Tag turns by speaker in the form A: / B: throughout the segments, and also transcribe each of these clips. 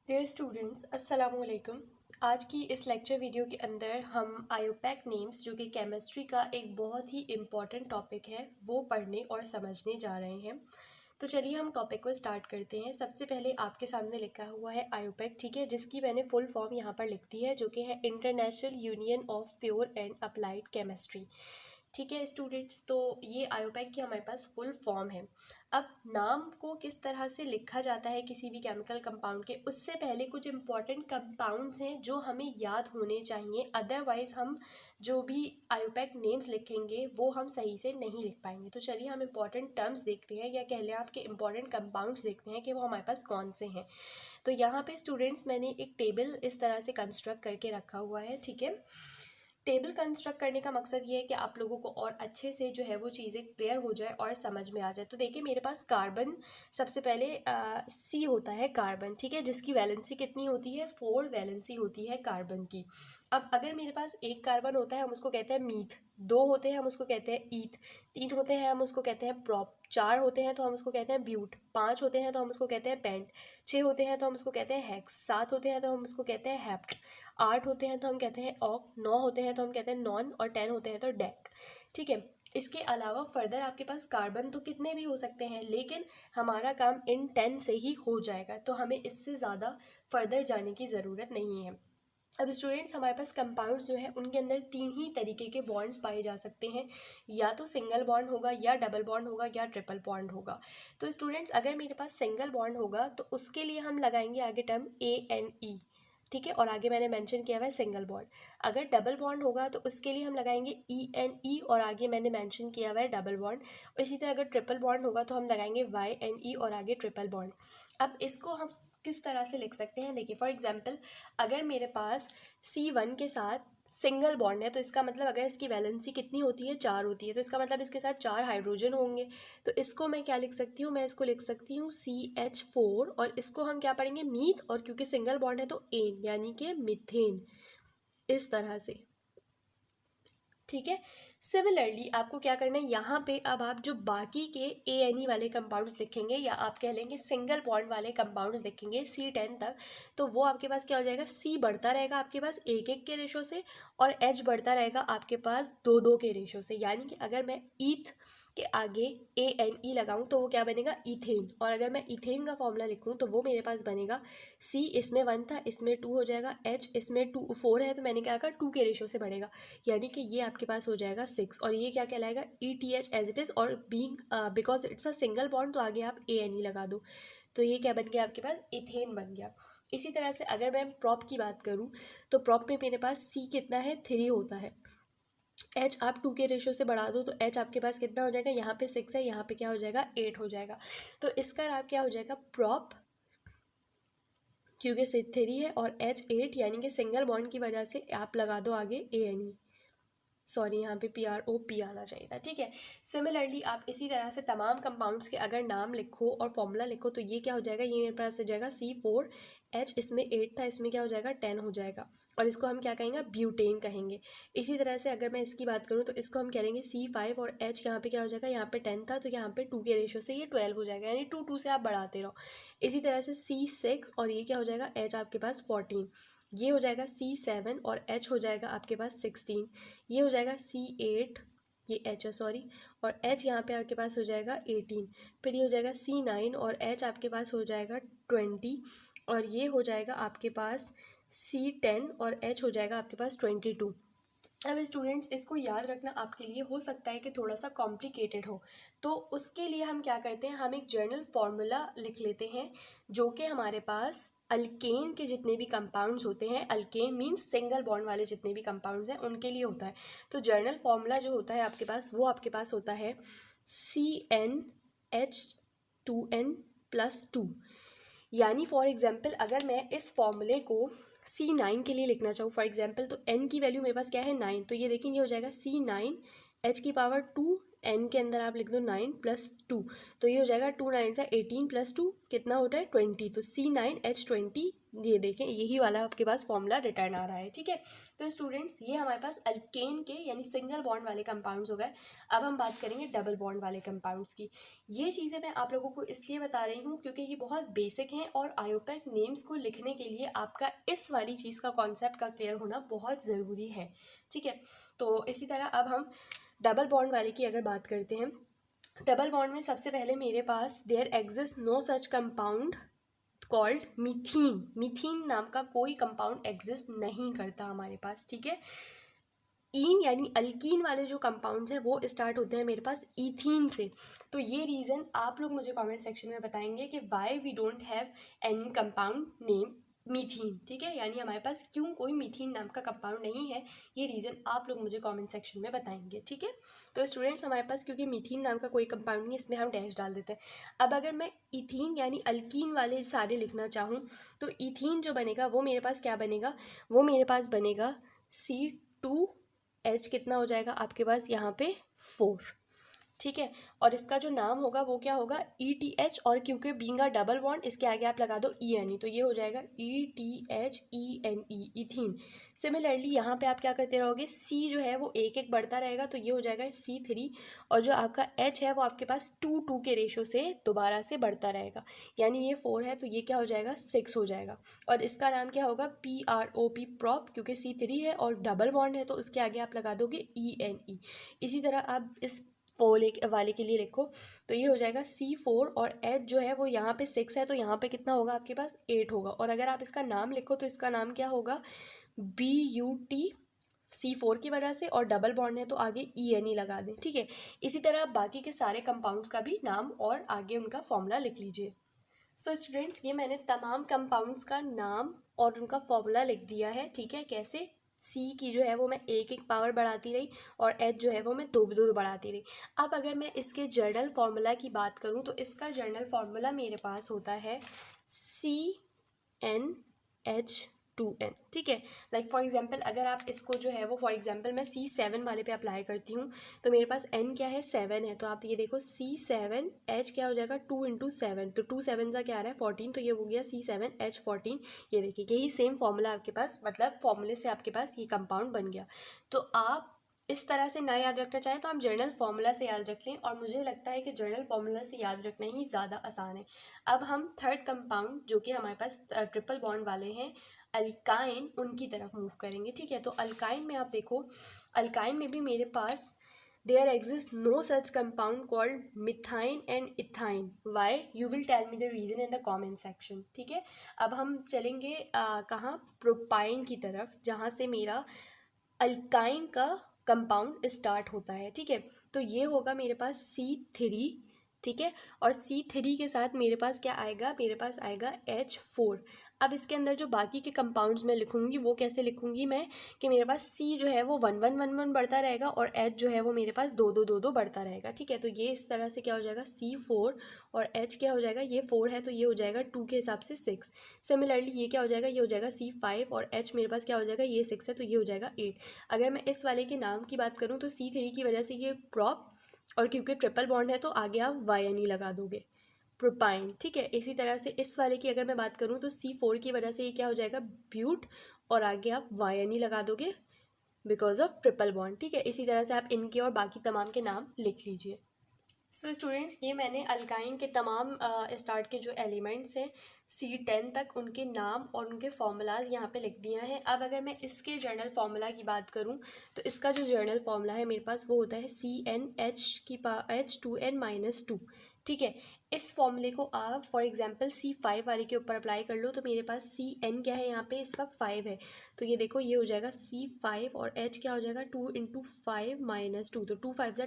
A: Dear students अस्सलाम वालेकुम। आज की इस लेक्चर वीडियो के अंदर हम आयोपैक नेम्स जो कि केमिस्ट्री का एक बहुत ही इम्पॉर्टेंट टॉपिक है वो पढ़ने और समझने जा रहे हैं। तो चलिए हम टॉपिक को स्टार्ट करते हैं। सबसे पहले आपके सामने लिखा हुआ है आयोपैक, ठीक है, जिसकी मैंने फुल फॉर्म यहाँ पर लिख दी है जो कि है international union of pure and applied chemistry. ठीक है स्टूडेंट्स, तो ये आयोपैक की हमारे पास फुल फॉर्म है। अब नाम को किस तरह से लिखा जाता है किसी भी केमिकल कंपाउंड के, उससे पहले कुछ इंपॉर्टेंट कंपाउंड्स हैं जो हमें याद होने चाहिए, अदरवाइज हम जो भी आयोपैक नेम्स लिखेंगे वो हम सही से नहीं लिख पाएंगे। तो चलिए हम इंपॉर्टेंट टर्म्स देखते हैं, या कह लें आपके इंपॉर्टेंट कंपाउंड्स देखते हैं कि वो हमारे पास कौन से हैं। तो यहाँ पे स्टूडेंट्स मैंने एक टेबल इस तरह से कंस्ट्रक्ट करके रखा हुआ है। ठीक है, टेबल कंस्ट्रक्ट करने का मकसद ये है कि आप लोगों को और अच्छे से जो है वो चीज़ें क्लियर हो जाए और समझ में आ जाए। तो देखिए मेरे पास कार्बन सबसे पहले सी होता है कार्बन, ठीक है, जिसकी वैलेंसी कितनी होती है, 4 वैलेंसी होती है कार्बन की। अब अगर मेरे पास एक कार्बन होता है हम उसको कहते हैं मीथ, 2 होते हैं हम उसको कहते हैं ईथ, 3 होते हैं हम उसको कहते हैं प्रॉप, 4 होते हैं तो हम उसको कहते हैं ब्यूट, 5 होते हैं तो हम उसको कहते हैं पेंट, 6 होते हैं तो हम उसको कहते हैं हेक्स, 7 होते हैं तो हम उसको कहते हैं हेप्ट, 8 होते हैं तो हम कहते हैं ऑक, 9 होते हैं तो हम कहते हैं नॉन, और 10 होते हैं तो डेक। ठीक है, इसके अलावा फर्दर आपके पास कार्बन तो कितने भी हो सकते हैं, लेकिन हमारा काम इन 10 से ही हो जाएगा, तो हमें इससे ज़्यादा फर्दर जाने की ज़रूरत नहीं है। अब स्टूडेंट्स हमारे पास कंपाउंड्स जो है उनके अंदर 3 ही तरीके के बॉन्ड्स पाए जा सकते हैं, या तो सिंगल बॉन्ड होगा, या डबल बॉन्ड होगा, या ट्रिपल बॉन्ड होगा। तो स्टूडेंट्स अगर मेरे पास सिंगल बॉन्ड होगा तो उसके लिए हम लगाएंगे आगे टर्म ANE, ठीक है, और आगे मैंने मेंशन किया हुआ है सिंगल बॉन्ड। अगर डबल बॉन्ड होगा तो उसके लिए हम लगाएंगे ENE, और आगे मैंने मेंशन किया हुआ है डबल बॉन्ड। इसी तरह अगर ट्रिपल बॉन्ड होगा तो हम लगाएंगे YNE और आगे ट्रिपल बॉन्ड। अब इसको हम किस तरह से लिख सकते हैं, देखिए फॉर एग्जांपल अगर मेरे पास C1 के साथ सिंगल बॉन्ड है तो इसका मतलब अगर इसकी वैलेंसी कितनी होती है, 4 होती है, तो इसका मतलब इसके साथ 4 हाइड्रोजन होंगे। तो इसको मैं क्या लिख सकती हूँ, मैं इसको लिख सकती हूँ CH4, और इसको हम क्या पढ़ेंगे, मीथ, और क्योंकि सिंगल बॉन्ड है तो एन यानी कि मिथेन, इस तरह से। ठीक है, सिमिलरली आपको क्या करना है, यहाँ पे अब आप जो बाकी के ANE वाले कंपाउंड्स लिखेंगे, या आप कह लेंगे सिंगल बॉन्ड वाले कंपाउंड्स लिखेंगे C10 तक, तो वो आपके पास क्या हो जाएगा, C बढ़ता रहेगा आपके पास 1-1 के रेशो से, और H बढ़ता रहेगा आपके पास 2-2 के रेशो से। यानी कि अगर मैं ईथ के आगे ANE लगाऊं तो वो क्या बनेगा, इथेन, और अगर मैं इथेन का फॉर्मूला लिखूं तो वो मेरे पास बनेगा C इसमें 1 था, इसमें 2 हो जाएगा, H इसमें 4 है, तो मैंने क्या कहा 2 के रेशो से बढ़ेगा, यानी कि ये आपके पास हो जाएगा 6, और ये क्या कहलाएगा, ETH एज इट इज़, और being because it's a single bond तो आगे आप ANE लगा दो, तो ये क्या बन गया आपके पास, इथेन बन गया। इसी तरह से अगर मैं प्रॉप की बात करूं तो प्रॉप में मेरे पास C कितना है, 3 होता है, H आप 2 के रेशो से बढ़ा दो तो H आपके पास कितना हो जाएगा, यहाँ पे 6 है, यहाँ पे क्या हो जाएगा, 8 हो जाएगा। तो इसका नाम क्या हो जाएगा, प्रॉप, क्योंकि 3 है और H 8, यानी कि सिंगल बॉन्ड की वजह से आप लगा दो आगे ANE, सॉरी यहाँ पे PROP आना चाहिए था। ठीक है, सिमिलरली आप इसी तरह से तमाम कंपाउंड्स के अगर नाम लिखो और फॉर्मूला लिखो तो ये क्या हो जाएगा, ये मेरे पास हो जाएगा C4H, इसमें 8 था, इसमें क्या हो जाएगा 10 हो जाएगा, और इसको हम क्या कहेंगे, ब्यूटेन कहेंगे। इसी तरह से अगर मैं इसकी बात करूँ तो इसको हम कहेंगे C5, और H यहाँ पे क्या हो जाएगा, यहाँ पे 10 था तो यहाँ पे 2 के रेशो से ये 12 हो जाएगा, यानी 2 से आप बढ़ाते रहो। इसी तरह से C6, और ये क्या हो जाएगा, H आपके पास 14, ये हो जाएगा C7, और H हो जाएगा आपके पास 16, ये हो जाएगा C8, ये H है सॉरी, और H यहाँ पे आपके पास हो जाएगा 18, फिर ये हो जाएगा C9, और H आपके पास हो जाएगा 20, और ये हो जाएगा आपके पास C10, और H हो जाएगा आपके पास 22। अब स्टूडेंट्स इसको याद रखना आपके लिए हो सकता है कि थोड़ा सा कॉम्प्लिकेटेड हो, तो उसके लिए हम क्या करते हैं, हम एक जर्नल फार्मूला लिख लेते हैं जो कि हमारे पास अल्केन के जितने भी कंपाउंड्स होते हैं, अल्केन मीन्स सिंगल बॉन्ड वाले जितने भी कंपाउंड्स हैं उनके लिए होता है। तो जर्नल फार्मूला जो होता है आपके पास, वो आपके पास होता है CnH2n+2, यानी फॉर एग्जाम्पल अगर मैं इस फॉर्मूले को C9 के लिए लिखना चाहूँ फॉर एग्जाम्पल, तो N की वैल्यू मेरे पास क्या है 9, तो ये देखेंगे हो जाएगा C9H⁻2 n के अंदर आप लिख दो 9 + 2, तो ये हो जाएगा 2 9 से 18 + 2 कितना होता है 20, तो C9H20, ये देखें यही वाला आपके पास फॉर्मूला रिटर्न आ रहा है। ठीक है, तो स्टूडेंट्स ये हमारे पास अल्केन के यानी सिंगल बॉन्ड वाले कंपाउंड्स हो गए। अब हम बात करेंगे डबल बॉन्ड वाले कंपाउंड्स की। ये चीज़ें मैं आप लोगों को इसलिए बता रही हूँ क्योंकि ये बहुत बेसिक हैं और आयोपैक नेम्स को लिखने के लिए आपका इस वाली चीज़ का कॉन्सेप्ट का क्लियर होना बहुत ज़रूरी है। ठीक है, तो इसी तरह अब हम डबल बॉन्ड वाले की अगर बात करते हैं, डबल बॉन्ड में सबसे पहले मेरे पास there exist no such compound called methene. Methene नाम का कोई कंपाउंड एग्जिस्ट नहीं करता हमारे पास। ठीक है, ईन यानी अल्कीन वाले जो कंपाउंड्स हैं वो स्टार्ट होते हैं मेरे पास ईथीन से। तो ये रीज़न आप लोग मुझे कमेंट सेक्शन में बताएंगे कि why we don't have any compound name methene. ठीक है, यानी हमारे पास क्यों कोई मीथीन नाम का कंपाउंड नहीं है, ये रीज़न आप लोग मुझे कमेंट सेक्शन में बताएंगे। ठीक है, तो स्टूडेंट्स हमारे पास क्योंकि मीथीन नाम का कोई कंपाउंड नहीं है, इसमें हम डैश डाल देते हैं। अब अगर मैं इथीन यानी अल्कीन वाले सारे लिखना चाहूँ तो इथीन जो बनेगा वो मेरे पास क्या बनेगा, वो मेरे पास बनेगा C2H, कितना हो जाएगा आपके पास यहाँ पे 4। ठीक है, और इसका जो नाम होगा वो क्या होगा ETH, और क्योंकि बीइंग अ डबल बॉन्ड इसके आगे आप लगा दो ENE, तो ये हो जाएगा ETHENE इथीन। सिमिलरली यहाँ पे आप क्या करते रहोगे, C जो है वो एक एक बढ़ता रहेगा, तो ये हो जाएगा C3, और जो आपका H है वो आपके पास 2 के रेशो से दोबारा से बढ़ता रहेगा, यानी ये 4 है तो ये क्या हो जाएगा 6 हो जाएगा, और इसका नाम क्या होगा PROP प्रॉप, क्योंकि C3 है और डबल बॉन्ड है तो उसके आगे आप लगा दोगे ENE। इसी तरह आप इस वाले के लिए लिखो तो ये हो जाएगा C4, और H जो है वो यहाँ पे 6 है तो यहाँ पे कितना होगा आपके पास 8 होगा, और अगर आप इसका नाम लिखो तो इसका नाम क्या होगा BUT, C4 की वजह से, और डबल बॉन्ड है तो आगे ENE लगा दें। ठीक है, इसी तरह आप बाकी के सारे कंपाउंड्स का भी नाम और आगे उनका फॉर्मूला लिख लीजिए। सो स्टूडेंट्स ये मैंने तमाम कंपाउंड्स का नाम और उनका फॉर्मूला लिख दिया है। ठीक है, कैसे, C की जो है वो मैं एक एक पावर बढ़ाती रही और H जो है वो मैं दो दो बढ़ाती रही। अब अगर मैं इसके जर्नल फार्मूला की बात करूँ तो इसका जर्नल फार्मूला मेरे पास होता है CnH2n। ठीक है, लाइक फॉर एग्जांपल अगर आप इसको जो है वो फॉर एग्जांपल मैं C7 वाले पे अप्लाई करती हूँ तो मेरे पास N क्या है 7 है, तो आप ये देखो C7H क्या हो जाएगा 2 × 7, तो 2 7 का क्या आ रहा है 14, तो ये हो गया C7H14। ये देखिए यही सेम फॉर्मूला आपके पास, मतलब फॉर्मूले से आपके पास ये कंपाउंड बन गया। तो आप इस तरह से ना याद रखना चाहें तो आप जर्नल फार्मूला से याद रख लें, और मुझे लगता है कि जर्नल फार्मूला से याद रखना ही ज़्यादा आसान है। अब हम थर्ड कंपाउंड जो कि हमारे पास ट्रिपल बॉन्ड वाले हैं अल्काइन, उनकी तरफ मूव करेंगे। ठीक है, तो अल्काइन में आप देखो, अल्काइन में भी मेरे पास there exist no such compound called methyne and ethyne. Why, you will tell me the reason in the comment section. ठीक है, अब हम चलेंगे कहाँ, प्रोपाइन की तरफ, जहाँ से मेरा अल्काइन का कंपाउंड स्टार्ट होता है। ठीक है, तो ये होगा मेरे पास C3। ठीक है, और C3 के साथ मेरे पास क्या आएगा, मेरे पास आएगा H4। अब इसके अंदर जो बाकी के कंपाउंड्स मैं लिखूंगी वो कैसे लिखूंगी मैं, कि मेरे पास C जो है वो 1 1 1 1 बढ़ता रहेगा और H जो है वो मेरे पास 2 2 2 2 बढ़ता रहेगा। ठीक है, तो ये इस तरह से क्या हो जाएगा C4, और H क्या हो जाएगा, ये 4 है तो ये हो जाएगा 2 के हिसाब से 6। सिमिलरली ये क्या हो जाएगा, ये हो जाएगा C5, और H मेरे पास क्या हो जाएगा, ये 6 है तो ये हो जाएगा 8। अगर मैं इस वाले के नाम की बात करूँ तो C3 की वजह से ये प्रॉप, और क्योंकि ट्रिपल बॉन्ड है तो आगे आप YNE लगा दोगे, प्रोपाइन। ठीक है, इसी तरह से इस वाले की अगर मैं बात करूँ तो C4 की वजह से ये क्या हो जाएगा ब्यूट, और आगे आप YNE लगा दोगे बिकॉज ऑफ ट्रिपल बॉन्ड। ठीक है, इसी तरह से आप इनके और बाकी तमाम के नाम लिख लीजिए। सो स्टूडेंट्स ये मैंने अल्काइन के तमाम स्टार्ट के जो एलिमेंट्स हैं C10 तक, उनके नाम और उनके फार्मूलाज यहाँ पे लिख दिया है। अब अगर मैं इसके जर्नल फार्मूला की बात करूँ तो इसका जो जर्नल फार्मूला है मेरे पास वो होता है CnH2n-2। ठीक है, इस फॉर्मूले को आप फॉर एग्जांपल C5 वाले के ऊपर अप्लाई कर लो तो मेरे पास Cn क्या है यहाँ पे इस वक्त 5 है, तो ये देखो ये हो जाएगा C5, और H क्या हो जाएगा 2 × 5 - 2, तो 2 5 =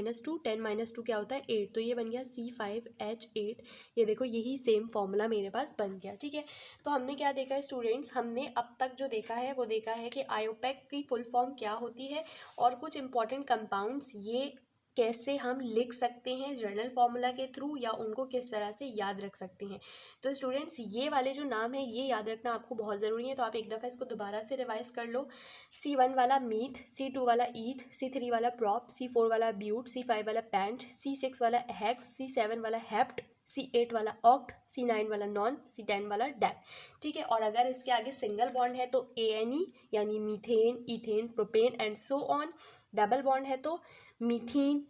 A: 10 - 2, 10 - 2 क्या होता है 8, तो ये बन गया C5H8। ये देखो यही सेम फॉर्मूला मेरे पास बन गया। ठीक है, तो हमने क्या देखा है स्टूडेंट्स, हमने अब तक जो देखा है वो देखा है कि आयोपैक की फुल फॉर्म क्या होती है और कुछ इंपॉर्टेंट कंपाउंड्स ये कैसे हम लिख सकते हैं जर्नल फार्मूला के थ्रू, या उनको किस तरह से याद रख सकते हैं। तो स्टूडेंट्स ये वाले जो नाम है ये याद रखना आपको बहुत ज़रूरी है, तो आप एक दफ़ा इसको दोबारा से रिवाइज कर लो। C1 वाला मीथ, C2 वाला ईथ, C3 वाला प्रॉप, C4 वाला ब्यूट, C5 वाला पैंट, C6 वाला हैक्स, C7 वाला हैप्ट, C8 वाला ऑक्ट, C9 वाला नॉन, C10 वाला डैप। ठीक है, और अगर इसके आगे सिंगल बॉन्ड है तो ANE यानी methane, ethane, propane and so on. Double bond है तो methene,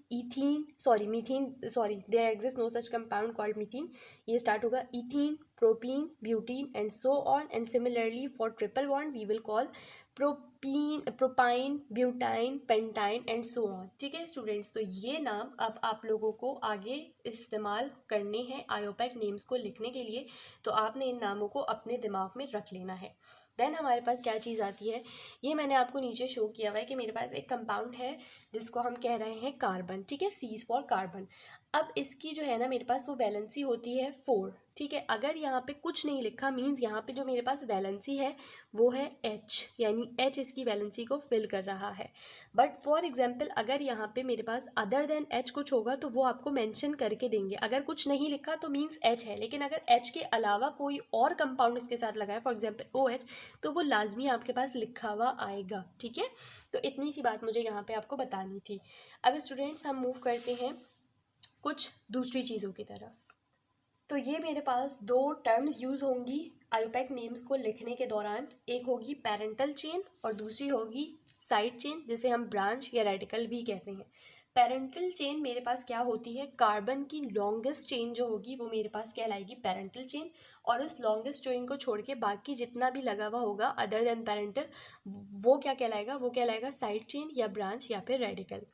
A: there exist no such compound called methene, ये स्टार्ट होगा ethene, propene, butene and so on. And similarly for triple bond we will call propyne, butyne, pentyne and so on. ठीक है students, तो ये नाम अब आप लोगों को आगे इस्तेमाल करने हैं आयोपैक नेम्स को लिखने के लिए, तो आपने इन नामों को अपने दिमाग में रख लेना है। देन हमारे पास क्या चीज़ आती है, ये मैंने आपको नीचे शो किया हुआ है कि मेरे पास एक कंपाउंड है जिसको हम कह रहे हैं कार्बन। ठीक है, C फॉर कार्बन। अब इसकी जो है ना मेरे पास वो वैलेंसी होती है 4। ठीक है, अगर यहाँ पे कुछ नहीं लिखा मीन्स यहाँ पे जो मेरे पास वैलेंसी है वो है H, यानी H इसकी वैलेंसी को फिल कर रहा है। बट फॉर एग्जांपल अगर यहाँ पे मेरे पास अदर देन H कुछ होगा तो वो आपको मेंशन करके देंगे। अगर कुछ नहीं लिखा तो मीन्स H है, लेकिन अगर H के अलावा कोई और कंपाउंड इसके साथ लगा है, फॉर एग्जाम्पल OH, तो वो लाजमी आपके पास लिखा हुआ आएगा। ठीक है, तो इतनी सी बात मुझे यहाँ पे आपको बतानी थी। अब स्टूडेंट्स हम मूव करते हैं कुछ दूसरी चीज़ों की तरफ। तो ये मेरे पास दो टर्म्स यूज़ होंगी आयोपैक नेम्स को लिखने के दौरान, एक होगी पेरेंटल चेन और दूसरी होगी साइड चेन, जिसे हम ब्रांच या रेडिकल भी कहते हैं। पेरेंटल चेन मेरे पास क्या होती है, कार्बन की लॉन्गेस्ट चेन जो होगी वो मेरे पास कहलाएगी पेरेंटल चेन, और इस लॉन्गेस्ट चेन को छोड़ के बाकी जितना भी लगा हुआ होगा अदर देन पेरेंटल वो क्या कहलाएगा, वो कहलाएगा साइड चेन या ब्रांच या फिर रेडिकल।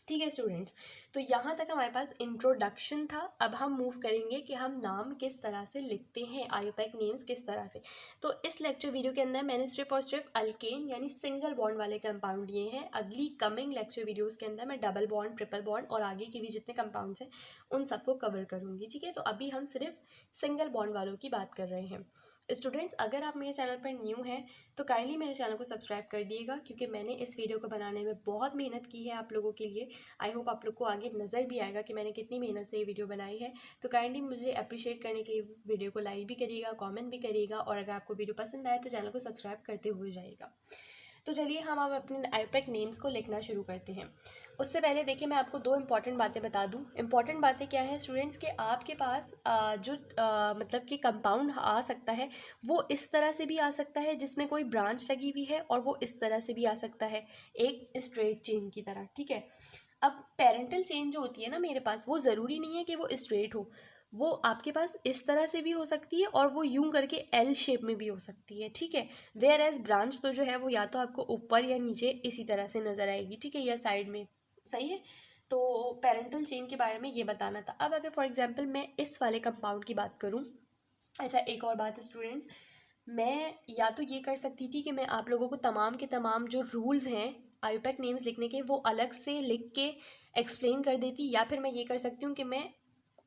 A: ठीक है स्टूडेंट्स, तो यहाँ तक हमारे पास इंट्रोडक्शन था। अब हम मूव करेंगे कि हम नाम किस तरह से लिखते हैं, आयोपैक नेम्स किस तरह से। तो इस लेक्चर वीडियो के अंदर मैंने सिर्फ और सिर्फ अल्केन यानी सिंगल बॉन्ड वाले कंपाउंड लिए हैं। अगली कमिंग लेक्चर वीडियोस के अंदर मैं डबल बॉन्ड, ट्रिपल बॉन्ड और आगे के भी जितने कंपाउंड्स हैं उन सबको कवर करूँगी। ठीक है, तो अभी हम सिर्फ सिंगल बॉन्ड वालों की बात कर रहे हैं। स्टूडेंट्स, अगर आप मेरे चैनल पर न्यू हैं तो काइंडली मेरे चैनल को सब्सक्राइब कर दिएगा, क्योंकि मैंने इस वीडियो को बनाने में बहुत मेहनत की है आप लोगों के लिए। आई होप आप लोग को आगे नज़र भी आएगा कि मैंने कितनी मेहनत से ये वीडियो बनाई है। तो काइंडली मुझे अप्रिशिएट करने के लिए वीडियो को लाइक भी करिएगा, कमेंट भी करिएगा, और अगर आपको वीडियो पसंद आए तो चैनल को सब्सक्राइब करते हुए जाइएगा। तो चलिए हम अब अपने आयोपैक नेम्स को लिखना शुरू करते हैं। उससे पहले देखिए मैं आपको दो इंपॉर्टेंट बातें बता दूं। इंपॉर्टेंट बातें क्या है स्टूडेंट्स, के आपके पास मतलब कि कंपाउंड आ सकता है, वो इस तरह से भी आ सकता है जिसमें कोई ब्रांच लगी हुई है, और वो इस तरह से भी आ सकता है एक स्ट्रेट चेन की तरह। ठीक है, अब पेरेंटल चेन जो होती है ना मेरे पास, वो ज़रूरी नहीं है कि वो स्ट्रेट हो, वो आपके पास इस तरह से भी हो सकती है और वो यूं करके एल शेप में भी हो सकती है। ठीक है, वेयर एज ब्रांच तो जो है वो या तो आपको ऊपर या नीचे इसी तरह से नज़र आएगी। ठीक है, या साइड में। सही है, तो पेरेंटल चेन के बारे में ये बताना था। अब अगर फॉर एग्जांपल मैं इस वाले कंपाउंड की बात करूं, अच्छा एक और बात है स्टूडेंट्स, मैं या तो ये कर सकती थी कि मैं आप लोगों को तमाम के तमाम जो रूल्स हैं आयोपैक नेम्स लिखने के वो अलग से लिख के एक्सप्लेन कर देती, या फिर मैं ये कर सकती हूँ कि मैं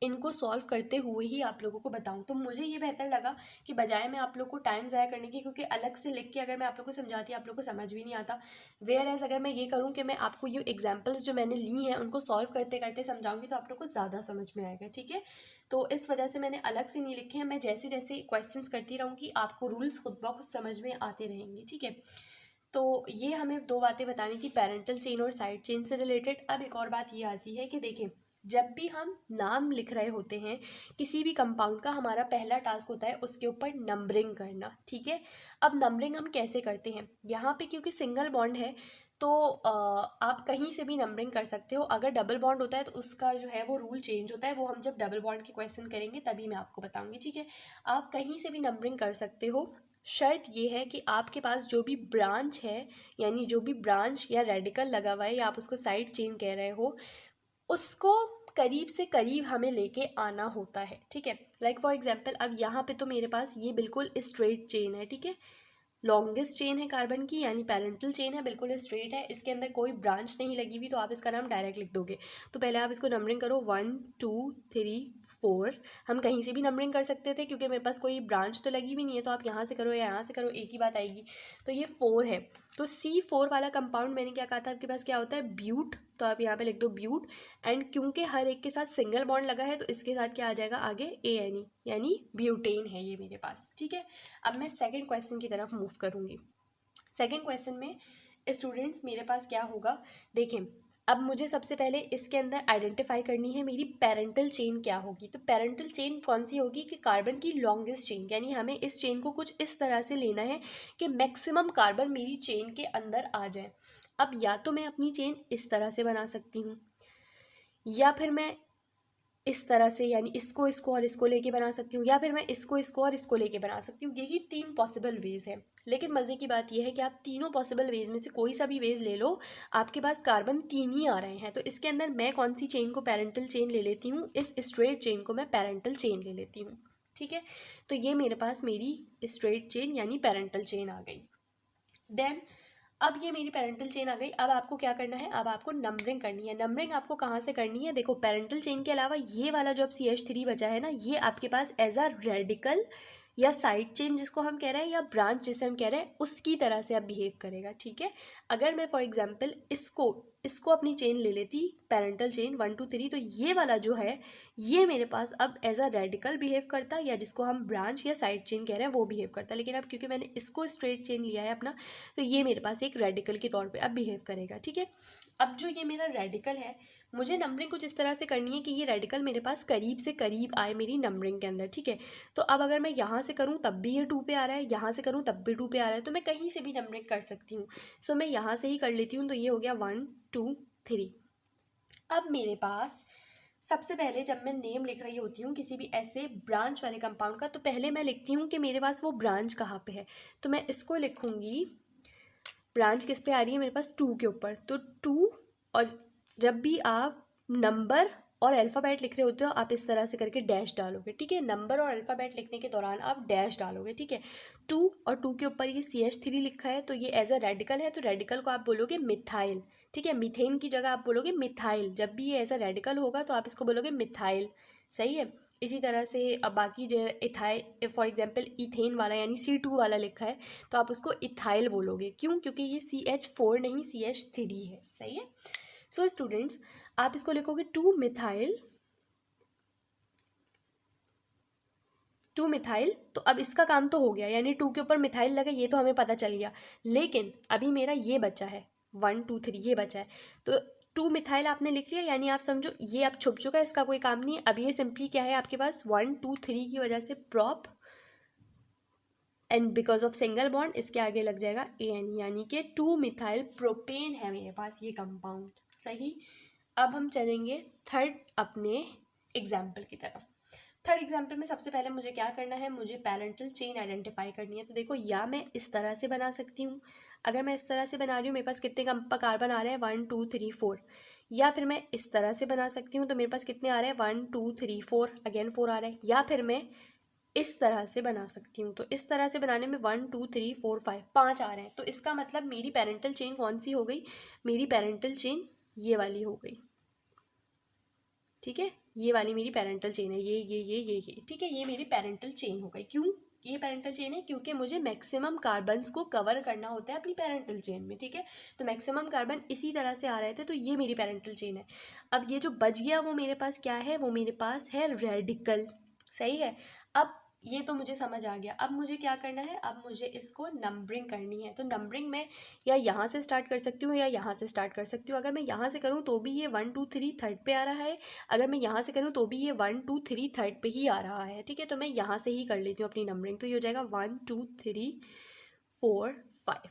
A: इनको सॉल्व करते हुए ही आप लोगों को बताऊं। तो मुझे ये बेहतर लगा कि बजाय मैं आप लोग को टाइम ज़ाया करने की, क्योंकि अलग से लिख के अगर मैं आप लोग को समझाती आप लोग को समझ भी नहीं आता। वेयर एज अगर मैं ये करूं कि मैं आपको ये एग्जांपल्स जो मैंने ली हैं उनको सॉल्व करते करते समझाऊंगी तो आप लोग को ज़्यादा समझ में आएगा। ठीक है, तो इस वजह से मैंने अलग से नहीं लिखे हैं। मैं जैसे जैसे क्वेश्चंस करती रहूँगी आपको रूल्स खुद ब खुद समझ में आते रहेंगे। ठीक है, तो ये हमें दो बातें बतानी थी पेरेंटल चेन और साइड चेन से रिलेटेड। अब एक और बात ये आती है कि देखें, जब भी हम नाम लिख रहे होते हैं किसी भी कंपाउंड का, हमारा पहला टास्क होता है उसके ऊपर नंबरिंग करना। ठीक है, अब नंबरिंग हम कैसे करते हैं, यहाँ पे क्योंकि सिंगल बॉन्ड है तो आप कहीं से भी नंबरिंग कर सकते हो। अगर डबल बॉन्ड होता है तो उसका जो है वो रूल चेंज होता है, वो हम जब डबल बॉन्ड के क्वेश्चन करेंगे तभी मैं आपको बताऊंगी। ठीक है, आप कहीं से भी नंबरिंग कर सकते हो, शर्त ये है कि आपके पास जो भी ब्रांच है, यानी जो भी ब्रांच या रेडिकल लगा हुआ है या आप उसको साइड चेन कह रहे हो, उसको करीब से करीब हमें लेके आना होता है। ठीक है, लाइक फॉर एग्जांपल अब यहाँ पे तो मेरे पास ये बिल्कुल स्ट्रेट चेन है। ठीक है, लॉन्गेस्ट चेन है कार्बन की, यानी पैरेंटल चेन है, बिल्कुल स्ट्रेट है, इसके अंदर कोई ब्रांच नहीं लगी हुई, तो आप इसका नाम डायरेक्ट लिख दोगे। तो पहले आप इसको नंबरिंग करो 1 2 3 4। हम कहीं से भी नंबरिंग कर सकते थे क्योंकि मेरे पास कोई ब्रांच तो लगी हुई नहीं है, तो आप यहाँ से करो या यहाँ से करो, एक ही बात आएगी। तो ये 4 है। तो C4 वाला कंपाउंड मैंने क्या कहा था आपके पास क्या होता है, ब्यूट। तो आप यहाँ पे लिख दो ब्यूट। एंड क्योंकि हर एक के साथ सिंगल बॉन्ड लगा है तो इसके साथ क्या आ जाएगा आगे ANE, यानी ब्यूटेन है ये मेरे पास। ठीक है, अब मैं सेकंड क्वेश्चन की तरफ मूव करूँगी। सेकंड क्वेश्चन में स्टूडेंट्स मेरे पास क्या होगा, देखें अब मुझे सबसे पहले इसके अंदर आइडेंटिफाई करनी है मेरी पेरेंटल चेन क्या होगी। तो पेरेंटल चेन कौन सी होगी कि कार्बन की लॉन्गेस्ट चेन, यानी हमें इस चेन को कुछ इस तरह से लेना है कि मैक्सिमम कार्बन मेरी चेन के अंदर आ जाए। अब या तो मैं अपनी चेन इस तरह से बना सकती हूँ, या फिर मैं इस तरह से, यानी इसको इसको और इसको लेके बना सकती हूँ, या फिर मैं इसको इसको और इसको लेके बना सकती हूँ। यही 3 पॉसिबल वेज है। लेकिन मज़े की बात यह है कि आप तीनों पॉसिबल वेज में से कोई सा भी वेज ले लो, आपके पास कार्बन 3 ही आ रहे हैं। तो इसके अंदर मैं कौन सी चेन को पेरेंटल चेन ले लेती हूँ, इस स्ट्रेट चेन को मैं पेरेंटल चेन ले लेती हूँ। ठीक है, तो ये मेरे पास मेरी स्ट्रेट चेन यानी पेरेंटल चेन आ गई। देन अब ये मेरी पेरेंटल चेन आ गई। अब आपको क्या करना है, अब आपको नंबरिंग करनी है। नंबरिंग आपको कहाँ से करनी है, देखो पेरेंटल चेन के अलावा ये वाला जो अब CH3 बचा है ना, ये आपके पास एज अ रेडिकल या साइड चेन जिसको हम कह रहे हैं, या ब्रांच जिसे हम कह रहे हैं, उसकी तरह से अब बिहेव करेगा। ठीक है, अगर मैं फॉर एग्जांपल इसको अपनी चेन ले लेती पेरेंटल चेन 1 2 3, तो ये वाला जो है ये मेरे पास अब एज अ रेडिकल बिहेव करता, या जिसको हम ब्रांच या साइड चेन कह रहे हैं वो बिहेव करता। लेकिन अब क्योंकि मैंने इसको स्ट्रेट चेन लिया है अपना, तो ये मेरे पास एक रेडिकल के तौर पे अब बिहेव करेगा। ठीक है, अब जो ये मेरा रेडिकल है, मुझे नंबरिंग कुछ इस तरह से करनी है कि ये रेडिकल मेरे पास करीब से करीब आए मेरी नंबरिंग के अंदर। ठीक है, तो अब अगर मैं यहाँ से करूँ तब भी ये 2 पे आ रहा है, यहाँ से करूँ तब भी 2 पे आ रहा है, तो मैं कहीं से भी नंबरिंग कर सकती हूँ। सो मैं यहाँ से ही कर लेती हूँ। तो ये हो गया 1 2 3। अब मेरे पास सबसे पहले जब मैं नेम लिख रही होती हूँ किसी भी ऐसे ब्रांच वाले कंपाउंड का, तो पहले मैं लिखती हूँ कि मेरे पास वो ब्रांच कहाँ पे है। तो मैं इसको लिखूँगी, ब्रांच किस पे आ रही है मेरे पास 2 के ऊपर, तो 2। और जब भी आप नंबर और अल्फ़ाबेट लिख रहे होते हो आप इस तरह से करके डैश डालोगे। ठीक है, नंबर और अल्फ़ाबेट लिखने के दौरान आप डैश डालोगे। ठीक है, 2 और 2 के ऊपर ये CH3 लिखा है, तो ये एज अ रेडिकल है, तो रेडिकल को आप बोलोगे मिथाइल। ठीक है, मीथेन की जगह आप बोलोगे मिथाइल। जब भी ये एज अ रेडिकल होगा तो आप इसको बोलोगे मिथाइल। सही है, इसी तरह से अब बाकी जो इथाइल फॉर एग्जांपल इथेन वाला यानी C2 वाला लिखा है, तो आप उसको इथाइल बोलोगे। क्यों, क्योंकि ये CH4 नहीं CH3 है। सही है, सो स्टूडेंट्स आप इसको लिखोगे 2 मिथाइल। तो अब इसका काम तो हो गया, यानी 2 के ऊपर मिथाइल लगा, ये तो हमें पता चल गया। लेकिन अभी मेरा ये बचा है 1 2 3, ये बचा है। तो 2 मिथाइल आपने लिख लिया, यानी आप समझो ये अब छुप चुका है, इसका कोई काम नहीं है। अब ये सिंपली क्या है आपके पास 1 2 3 की वजह से prop, and because of single bond इसके आगे लग जाएगा AN, यानी कि 2 मिथाइल प्रोपेन है मेरे पास ये कंपाउंड। सही, अब हम चलेंगे थर्ड अपने एग्जाम्पल की तरफ। थर्ड एग्जाम्पल में सबसे पहले मुझे क्या करना है, मुझे पैरेंटल चेन आइडेंटिफाई करनी है। तो देखो, या मैं इस तरह से बना सकती हूँ, अगर मैं इस तरह से बना रही हूँ मेरे पास कितने कार्बन आ रहे हैं 1 2 3 4। या फिर मैं इस तरह से बना सकती हूँ, तो मेरे पास कितने आ रहे हैं 1 2 3 4, अगेन 4 आ रहे हैं। या फिर मैं इस तरह से बना सकती हूँ, तो इस तरह से बनाने में 1 2 3 4 5 5 आ रहे हैं। तो इसका मतलब मेरी पेरेंटल चेन कौन सी हो गई, मेरी पेरेंटल चेन ये वाली हो गई। ठीक है, ये वाली मेरी पेरेंटल चेन है, ये। ठीक है, ये मेरी पेरेंटल चेन हो गई। क्यों ये पेरेंटल चेन है, क्योंकि मुझे मैक्सिमम कार्बन्स को कवर करना होता है अपनी पेरेंटल चेन में। ठीक है, तो मैक्सिमम कार्बन इसी तरह से आ रहे थे, तो ये मेरी पेरेंटल चेन है। अब ये जो बच गया वो मेरे पास क्या है, वो मेरे पास है रेडिकल। सही है, अब ये तो मुझे समझ आ गया। अब मुझे क्या करना है, अब मुझे इसको नंबरिंग करनी है। तो नंबरिंग में या यहाँ से स्टार्ट कर सकती हूँ या यहाँ से स्टार्ट कर सकती हूँ। अगर मैं यहाँ से करूँ तो भी ये 1 2 3 थर्ड पे आ रहा है, अगर मैं यहाँ से करूँ तो भी ये 1 2 3 थर्ड पे ही आ रहा है। ठीक है, तो मैं यहाँ से ही कर लेती हूँ अपनी नंबरिंग। तो ये हो जाएगा 1 2 3 4 5।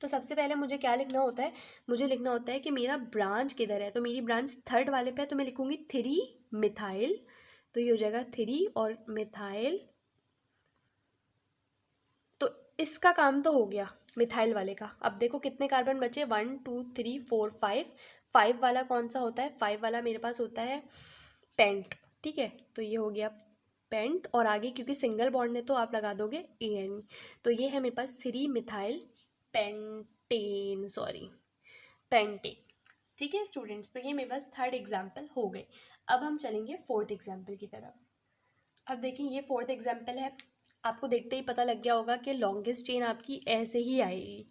A: तो सबसे पहले मुझे क्या लिखना होता है, मुझे लिखना होता है कि मेरा ब्रांच किधर है। तो मेरी ब्रांच थर्ड वाले पे है, तो मैं लिखूँगी 3 मिथाइल। तो ये हो जाएगा 3 और मिथाइल। तो इसका काम तो हो गया मिथाइल वाले का। अब देखो कितने कार्बन बचे, 1 2 3 4 5। 5 वाला कौन सा होता है, 5 वाला मेरे पास होता है पेंट। ठीक है, तो ये हो गया पेंट, और आगे क्योंकि सिंगल बॉन्ड है तो आप लगा दोगे ANE। तो ये है मेरे पास 3 मिथाइल पेंटेन, पेंटेन। ठीक है स्टूडेंट्स, तो ये मेरे पास थर्ड एग्जाम्पल हो गए। अब हम चलेंगे फोर्थ एग्जाम्पल की तरफ। अब देखिए ये फोर्थ एग्जाम्पल है, आपको देखते ही पता लग गया होगा कि लॉन्गेस्ट चेन आपकी ऐसे ही आएगी,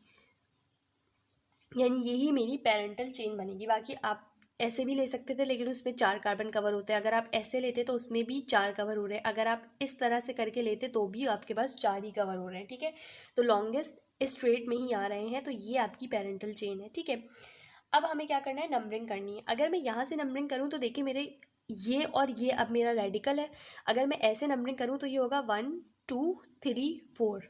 A: यानी यही मेरी पेरेंटल चेन बनेगी। बाकी आप ऐसे भी ले सकते थे लेकिन उसमें 4 कार्बन कवर होते हैं, अगर आप ऐसे लेते तो उसमें भी 4 कवर हो रहे हैं, अगर आप इस तरह से करके लेते तो भी आपके पास 4 ही कवर हो रहे हैं। ठीक है, तो लॉन्गेस्ट स्ट्रेट में ही आ रहे हैं, तो ये आपकी पेरेंटल चेन है। ठीक है, अब हमें क्या करना है, नंबरिंग करनी है। अगर मैं यहाँ से नंबरिंग करूँ तो देखिए मेरे ये और ये अब मेरा रेडिकल है, अगर मैं ऐसे नंबरिंग करूँ तो ये होगा 1 2 3 4,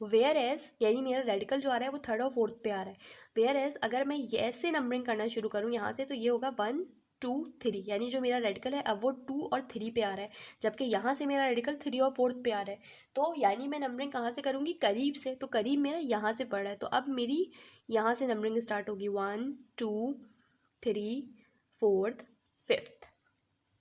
A: वेयर एज यानी मेरा रेडिकल जो आ रहा है वो थर्ड और फोर्थ पे आ रहा है। वेयर एज अगर मैं ऐसे नंबरिंग करना शुरू करूँ यहाँ से तो ये होगा 1 2 3, यानी जो मेरा रेडिकल है अब वो 2 और 3 पे आ रहा है, जबकि यहाँ से मेरा रेडिकल 3 और 4 पे आ रहा है। तो यानी मैं नंबरिंग कहाँ से करूँगी, करीब से, तो करीब मेरा यहाँ से पड़ रहा है, तो अब मेरी यहाँ से नंबरिंग स्टार्ट होगी 1 2 3 4 5।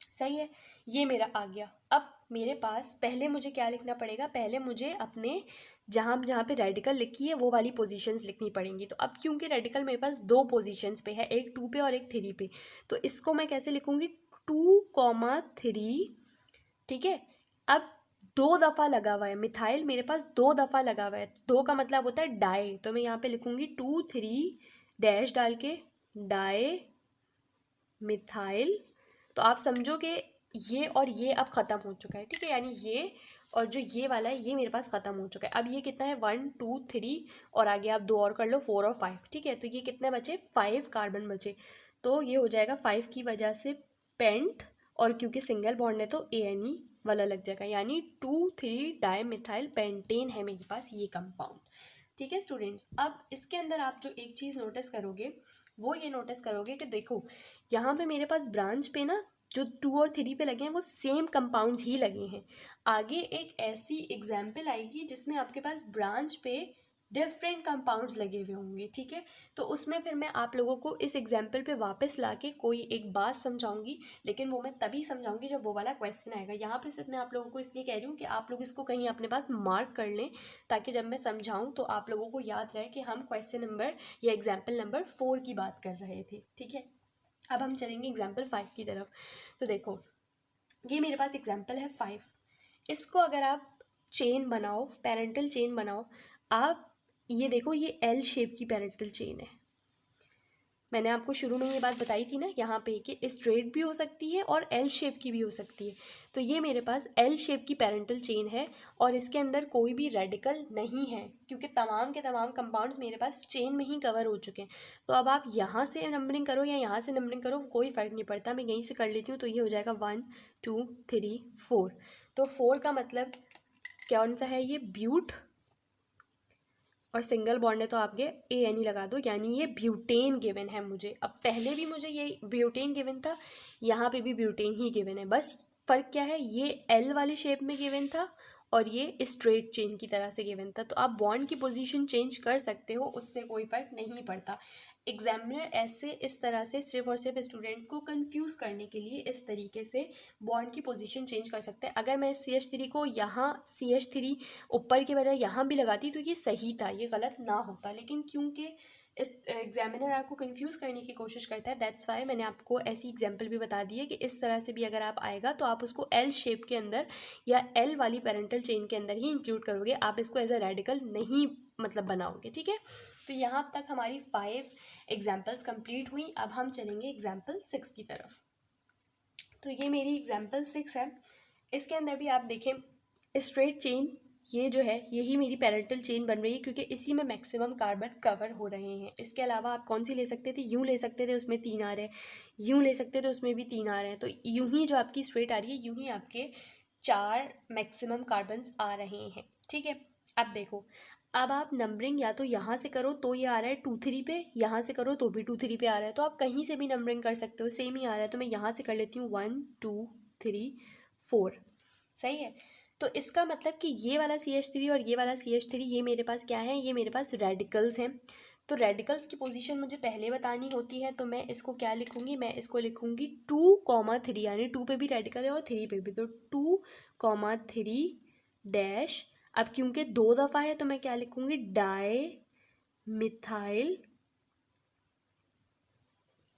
A: सही है, ये मेरा आ गया। अब मेरे पास पहले मुझे क्या लिखना पड़ेगा, पहले मुझे अपने जहाँ जहाँ पे रेडिकल लिखी है वो वाली पोजीशंस लिखनी पड़ेंगी। तो अब क्योंकि रेडिकल मेरे पास 2 पोजीशंस पे है, एक 2 पे और एक 3 पे, तो इसको मैं कैसे लिखूँगी, 2,3। ठीक है, अब 2 दफ़ा लगा हुआ है मिथाइल, मेरे पास 2 दफ़ा लगा हुआ है, 2 का मतलब होता है डाई, तो मैं यहाँ पे लिखूँगी 2 3 डैश डाल के डाई मिथाइल। तो आप समझो कि ये और ये अब ख़त्म हो चुका है। ठीक है, यानी ये और जो ये वाला है ये मेरे पास ख़त्म हो चुका है। अब ये कितना है, 1 2 3 और आगे आप 2 और कर लो, 4 और 5। ठीक है, तो ये कितने बचे, 5 कार्बन बचे, तो ये हो जाएगा 5 की वजह से पेंट, और क्योंकि सिंगल बॉन्ड है तो ANE वाला लग जाएगा, यानी 2 3 डाई मिथाइल पेंटेन है मेरे पास ये कंपाउंड। ठीक है स्टूडेंट्स, अब इसके अंदर आप जो एक चीज़ नोटिस करोगे वो ये नोटिस करोगे कि देखो यहाँ पे मेरे पास ब्रांच पे ना जो 2 और 3 पे लगे हैं वो सेम कंपाउंड्स ही लगे हैं। आगे एक ऐसी एग्जाम्पल आएगी जिसमें आपके पास ब्रांच पे डिफरेंट कंपाउंड्स लगे हुए होंगे। ठीक है, तो उसमें फिर मैं आप लोगों को इस एग्जाम्पल पे वापस लाके कोई एक बात समझाऊंगी, लेकिन वो मैं तभी समझाऊंगी जब वो वाला क्वेश्चन आएगा। यहाँ पे सिर्फ मैं आप लोगों को इसलिए कह रही हूँ कि आप लोग इसको कहीं अपने पास मार्क कर लें, ताकि जब मैं समझाऊँ तो आप लोगों को याद रहे कि हम क्वेश्चन नंबर या एग्जाम्पल नंबर 4 की बात कर रहे थे। ठीक है, अब हम चलेंगे एग्जाम्पल 5 की तरफ। तो देखो ये मेरे पास एग्जाम्पल है 5, इसको अगर आप चेन बनाओ, पेरेंटल चेन बनाओ, आप ये देखो ये L शेप की पेरेंटल चेन है। मैंने आपको शुरू में ये बात बताई थी ना यहाँ पे कि स्ट्रेट भी हो सकती है और L शेप की भी हो सकती है। तो ये मेरे पास L शेप की पेरेंटल चेन है और इसके अंदर कोई भी रेडिकल नहीं है, क्योंकि तमाम के तमाम कंपाउंड्स मेरे पास चेन में ही कवर हो चुके हैं। तो अब आप यहाँ से नंबरिंग करो या यहाँ से नंबरिंग करो, कोई फ़र्क नहीं पड़ता, मैं यहीं से कर लेती हूँ। तो ये हो जाएगा 1 2 3 4। तो 4 का मतलब कौन सा है, ये ब्यूट, और सिंगल बॉन्ड है तो आपके ANE लगा दो, यानी ये ब्यूटेन गिवन है मुझे। अब पहले भी मुझे ये ब्यूटेन गिवन था, यहाँ पे भी ब्यूटेन ही गिवन है, बस फ़र्क क्या है, ये L वाली शेप में गिवन था और ये स्ट्रेट चेन की तरह से गिवन था। तो आप बॉन्ड की पोजीशन चेंज कर सकते हो, उससे कोई फ़र्क नहीं पड़ता। एग्जामिनर ऐसे इस तरह से सिर्फ और सिर्फ स्टूडेंट्स को कंफ्यूज करने के लिए इस तरीके से बॉन्ड की पोजीशन चेंज कर सकते हैं। अगर मैं CH3 को यहाँ CH3 ऊपर के बजाय यहाँ भी लगाती तो ये सही था, ये गलत ना होता, लेकिन क्योंकि इस एग्जामिनर आपको कंफ्यूज करने की कोशिश करता है, दैट्स वाई मैंने आपको ऐसी एग्जाम्पल भी बता दी है कि इस तरह से भी अगर आप आएगा तो आप उसको L शेप के अंदर या L वाली पेरेंटल चेन के अंदर ही इंक्लूड करोगे, आप इसको एज अ रेडिकल नहीं मतलब बनाओगे। ठीक है, तो यहाँ तक हमारी 5 एग्जाम्पल्स कंप्लीट हुई। अब हम चलेंगे एग्जाम्पल 6 की तरफ। तो ये मेरी एग्जाम्पल 6 है, इसके अंदर भी आप देखें स्ट्रेट चेन ये जो है यही मेरी पेरेंटल चेन बन रही है, क्योंकि इसी में मैक्सिमम कार्बन कवर हो रहे हैं। इसके अलावा आप कौन सी ले सकते थे, यूँ ले सकते थे, उसमें 3 आ रहे हैं, यूँ ले सकते थे, उसमें भी 3 आ रहे हैं। तो यूँ ही जो आपकी स्ट्रेट आ रही है, यूँ ही आपके 4 मैक्सिमम कार्बन्स आ रहे हैं। ठीक है, अब देखो, अब आप नंबरिंग या तो यहाँ से करो तो ये आ रहा है 2 3 पे, यहाँ से करो तो भी 2 3 पे आ रहा है, तो आप कहीं से भी नंबरिंग कर सकते हो, सेम ही आ रहा है। तो मैं यहाँ से कर लेती हूँ 1 2 3 4। सही है, तो इसका मतलब कि ये वाला CH3 और ये वाला CH3 ये मेरे पास क्या है, ये मेरे पास रेडिकल्स हैं। तो रेडिकल्स की पोजीशन मुझे पहले बतानी होती है, तो मैं इसको क्या लिखूंगी, मैं इसको लिखूंगी 2,3, यानी 2 पे भी रेडिकल है और 3 पे भी, तो 2,3 डैश। अब क्योंकि 2 दफ़ा है तो मैं क्या लिखूंगी, डाई मिथाइल।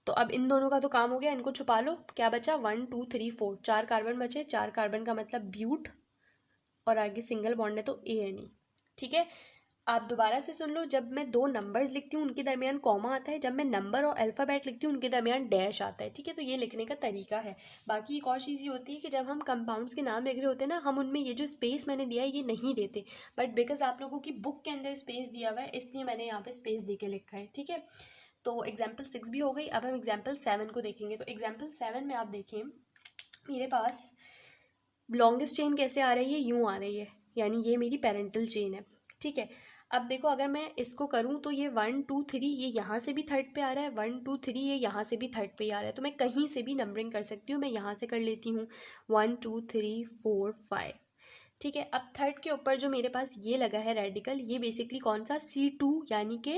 A: तो अब इन दोनों का तो काम हो गया, इनको छुपा लो, क्या बचा 1 2 3 4, 4 कार्बन बचे, 4 कार्बन का मतलब ब्यूट, और आगे सिंगल बॉन्ड है तो ANE। ठीक है, आप दोबारा से सुन लो, जब मैं दो नंबर्स लिखती हूँ उनके दरमियान कॉमा आता है, जब मैं नंबर और अल्फ़ाबेट लिखती हूँ उनके दरमियान डैश आता है। ठीक है, तो ये लिखने का तरीका है। बाकी एक और चीज़ ये होती है कि जब हम कंपाउंड्स के नाम लिख रहे होते हैं ना, हम उनमें ये जो स्पेस मैंने दिया है ये नहीं देते, बट बिकॉज आप लोगों की बुक के अंदर स्पेस दिया हुआ है इसलिए मैंने यहाँ पे स्पेस दे के लिखा है। ठीक है, तो एग्जाम्पल 6 भी हो गई। अब हम एग्जाम्पल 7 को देखेंगे। तो एग्जाम्पल 7 में आप देखें, मेरे पास लॉन्गेस्ट चेन कैसे आ रही है, यूँ आ रही है, यानी ये मेरी पेरेंटल चेन है। ठीक है, अब देखो अगर मैं इसको करूँ तो ये 1 2 3 ये यहाँ से भी थर्ड पे आ रहा है, 1 2 3 ये यहाँ से भी थर्ड पे ही आ रहा है, तो मैं कहीं से भी नंबरिंग कर सकती हूँ। मैं यहाँ से कर लेती हूँ 1 2 3 4 5। ठीक है, अब थर्ड के ऊपर जो मेरे पास ये लगा है रेडिकल, ये बेसिकली कौन सा, C2, यानी कि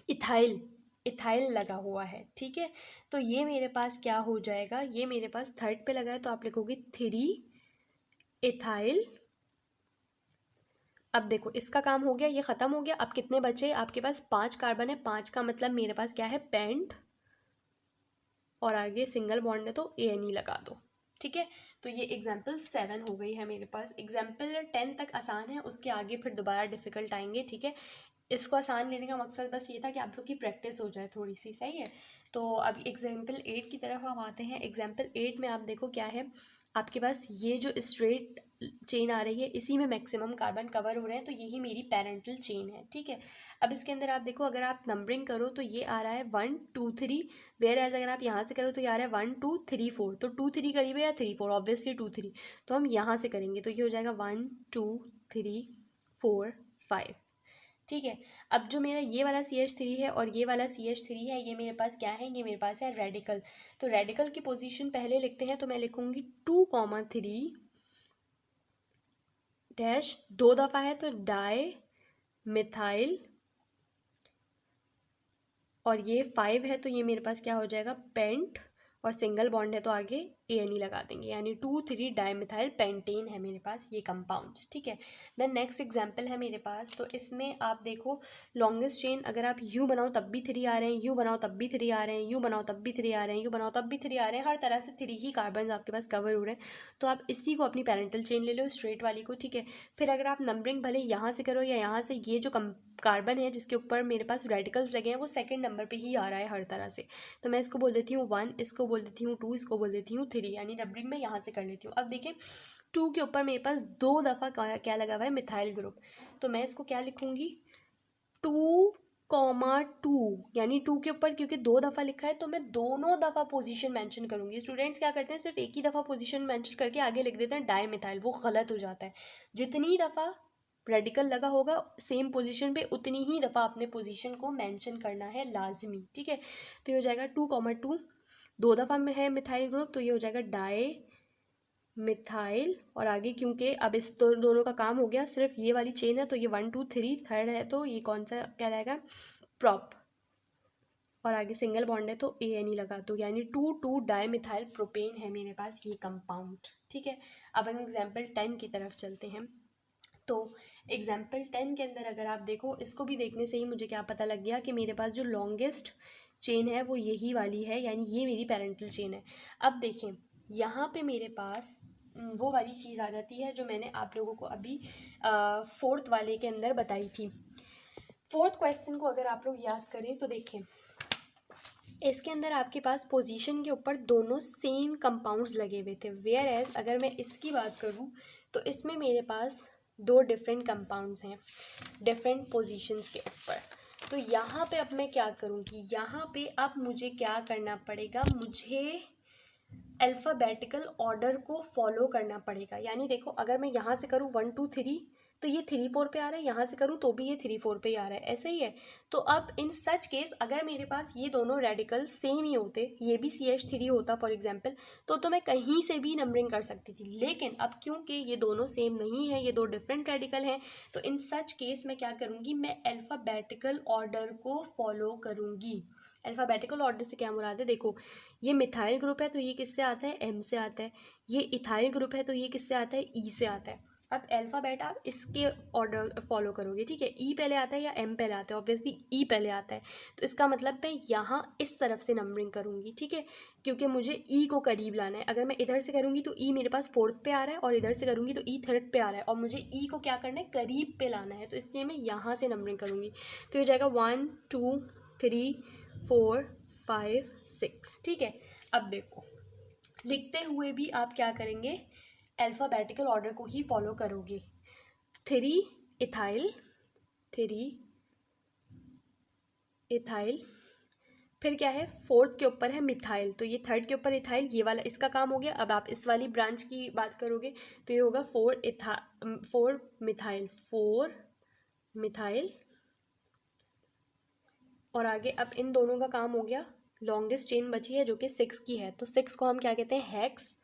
A: इथाइल, इथाइल लगा हुआ है। ठीक है, तो ये मेरे पास क्या हो जाएगा, ये मेरे पास थर्ड पे लगा है तो आप लिखोगे 3 इथाइल। अब देखो इसका काम हो गया, ये ख़त्म हो गया। अब कितने बचे आपके पास, 5 कार्बन है, 5 का मतलब मेरे पास क्या है, पेंट, और आगे सिंगल बॉन्ड है तो ANE लगा दो। ठीक है, तो ये एग्जाम्पल 7 हो गई है मेरे पास। एग्जाम्पल 10 तक आसान है, उसके आगे फिर दोबारा डिफ़िकल्ट आएंगे। ठीक है, इसको आसान लेने का मकसद बस ये था कि आप लोग की प्रैक्टिस हो जाए थोड़ी सी, सही है। तो अब एग्जाम्पल 8 की तरफ हम आते हैं। एग्जाम्पल 8 में आप देखो क्या है, आपके पास ये जो स्ट्रेट चेन आ रही है इसी में मैक्सिमम कार्बन कवर हो रहे हैं, तो यही मेरी पेरेंटल चेन है। ठीक है, अब इसके अंदर आप देखो, अगर आप नंबरिंग करो तो ये आ रहा है 1 2 3, वेयर एज अगर आप यहाँ से करो तो ये आ रहा है 1 2 3 4, तो 2 3 करीब है या 3 4, ऑब्वियसली 2 3, तो हम यहाँ से करेंगे तो ये हो जाएगा 1 2 3 4 5। ठीक है, अब जो मेरा ये वाला CH3 है और ये वाला CH3 है, ये मेरे पास क्या है, ये मेरे पास है रेडिकल। तो रेडिकल की पोजीशन पहले लिखते हैं, तो मैं लिखूंगी 2,3 डैश, 2 दफ़ा है तो डाई मिथाइल, और ये 5 है तो ये मेरे पास क्या हो जाएगा, पेंट, और सिंगल बॉन्ड है तो आगे ANE लगा देंगे, यानी 2 3 डाईमिथाइल पेंटेन है मेरे पास ये कंपाउंड। ठीक है, देन नेक्स्ट एग्जांपल है मेरे पास। तो इसमें आप देखो लॉन्गेस्ट चेन, अगर आप यूँ बनाओ तब भी 3 आ रहे हैं, यूँ बनाओ तब भी 3 आ रहे हैं, यूँ बनाओ तब भी 3 आ रहे हैं, यूँ बनाओ तब भी 3 आ रहे हैं, हर तरह से 3 ही कार्बन आपके पास कवर हो रहे हैं। तो आप इसी को अपनी पेरेंटल चेन ले लो, स्ट्रेट वाली को। ठीक है, फिर अगर आप नंबरिंग भले यहाँ से करो या यहाँ से, ये जो कार्बन है जिसके ऊपर मेरे पास रेडिकल्स लगे हैं वो सेकंड नंबर पे ही आ रहा है हर तरह से, तो मैं इसको बोल देती हूँ 1, इसको बोल देती हूँ 2, इसको बोल देती हूँ 3, यानी नंबरिंग में यहाँ से कर लेती हूँ। अब देखें 2 के ऊपर मेरे पास 2 दफ़ा क्या लगा हुआ है, मिथाइल ग्रुप, तो मैं इसको क्या लिखूँगी 2,2, यानी 2 के ऊपर क्योंकि 2 दफ़ा लिखा है तो मैं दोनों दफ़ा पोजीशन मेंशन करूँगी। स्टूडेंट्स क्या करते हैं, सिर्फ एक ही दफ़ा पोजीशन मेंशन करके आगे लिख देते हैं डाई मिथाइल, वो गलत हो जाता है। जितनी दफ़ा रेडिकल लगा होगा सेम पोजीशन पे उतनी ही दफ़ा अपने पोजीशन को मेंशन करना है लाजमी। ठीक है, तो ये हो जाएगा 2,2, 2 दफ़ा में है मिथाइल ग्रुप तो ये हो जाएगा डाई मिथाइल, और आगे क्योंकि अब इस दोनों का काम हो गया, सिर्फ ये वाली चेन है तो ये 1 2 3 थर्ड है तो ये कौन सा क्या रहेगा, प्रॉप, और आगे सिंगल बॉन्ड है तो ANE लगा दो, यानी 2 2 डाई मिथाइल प्रोपेन है मेरे पास ये कंपाउंड। ठीक है, अब हम एग्जाम्पल 10 की तरफ चलते हैं। तो एग्जाम्पल 10 के अंदर अगर आप देखो, इसको भी देखने से ही मुझे क्या पता लग गया कि मेरे पास जो लॉन्गेस्ट चेन है वो यही वाली है, यानी ये मेरी पेरेंटल चेन है। अब देखें यहाँ पे मेरे पास वो वाली चीज़ आ जाती है जो मैंने आप लोगों को अभी 4th वाले के अंदर बताई थी। 4th क्वेश्चन को अगर आप लोग याद करें तो देखें, इसके अंदर आपके पास पोजीशन के ऊपर दोनों सेम कंपाउंड्स लगे हुए थे, वेयर एज अगर मैं इसकी बात करूं तो इसमें मेरे पास 2 डिफरेंट कंपाउंड्स हैं डिफरेंट पोजीशंस के ऊपर। तो यहाँ पे अब मैं क्या करूँगी, यहाँ पे अब मुझे क्या करना पड़ेगा, मुझे अल्फ़ाबेटिकल ऑर्डर को फॉलो करना पड़ेगा। यानी देखो अगर मैं यहाँ से करूँ 1 2 3 तो ये 3 4 पे आ रहा है, यहाँ से करूँ तो भी ये 3 4 पे ही आ रहा है, ऐसा ही है। तो अब इन सच केस अगर मेरे पास ये दोनों रेडिकल सेम ही होते, ये भी CH3 होता फॉर एग्जांपल, तो मैं कहीं से भी नंबरिंग कर सकती थी। लेकिन अब क्योंकि ये दोनों सेम नहीं है, ये दो डिफरेंट रेडिकल हैं, तो इन सच केस मैं क्या करूँगी, मैं अल्फ़ाबेटिकल ऑर्डर को फॉलो करूँगी। अल्फ़ाबेटिकल ऑर्डर से क्या मुराद है, देखो ये मिथाइल ग्रुप है तो ये किससे आता है, M से आता है। ये इथाइल ग्रुप है तो ये किससे आता है, E से आता है। अब अल्फ़ाबेट आप इसके ऑर्डर फॉलो करोगे, ठीक है। E पहले आता है या M पहले आता है, ऑब्वियसली E पहले आता है। तो इसका मतलब मैं यहाँ इस तरफ से नंबरिंग करूँगी, ठीक है, क्योंकि मुझे E को करीब लाना है। अगर मैं इधर से करूँगी तो E मेरे पास 4th पे आ रहा है, और इधर से करूँगी तो E 3rd पे आ रहा है, और मुझे E को क्या करना है, करीब पे लाना है। तो इसलिए मैं यहाँ से नंबरिंग करूँगी। तो ये जाएगा 1 2 3 4 5 6, ठीक है। अब देखो लिखते हुए भी आप क्या करेंगे, अल्फ़ाबेटिकल ऑर्डर को ही फॉलो करोगे। 3 इथाइल, 3 इथाइल, फिर क्या है, 4th के ऊपर है मिथाइल, तो ये 3rd के ऊपर इथाइल, ये वाला इसका काम हो गया। अब आप इस वाली ब्रांच की बात करोगे तो ये होगा 4 मिथाइल, 4 मिथाइल, और आगे अब इन दोनों का काम हो गया। लॉन्गेस्ट चेन बची है जो कि 6 की है, तो 6 को हम क्या कहते हैं, हेक्स,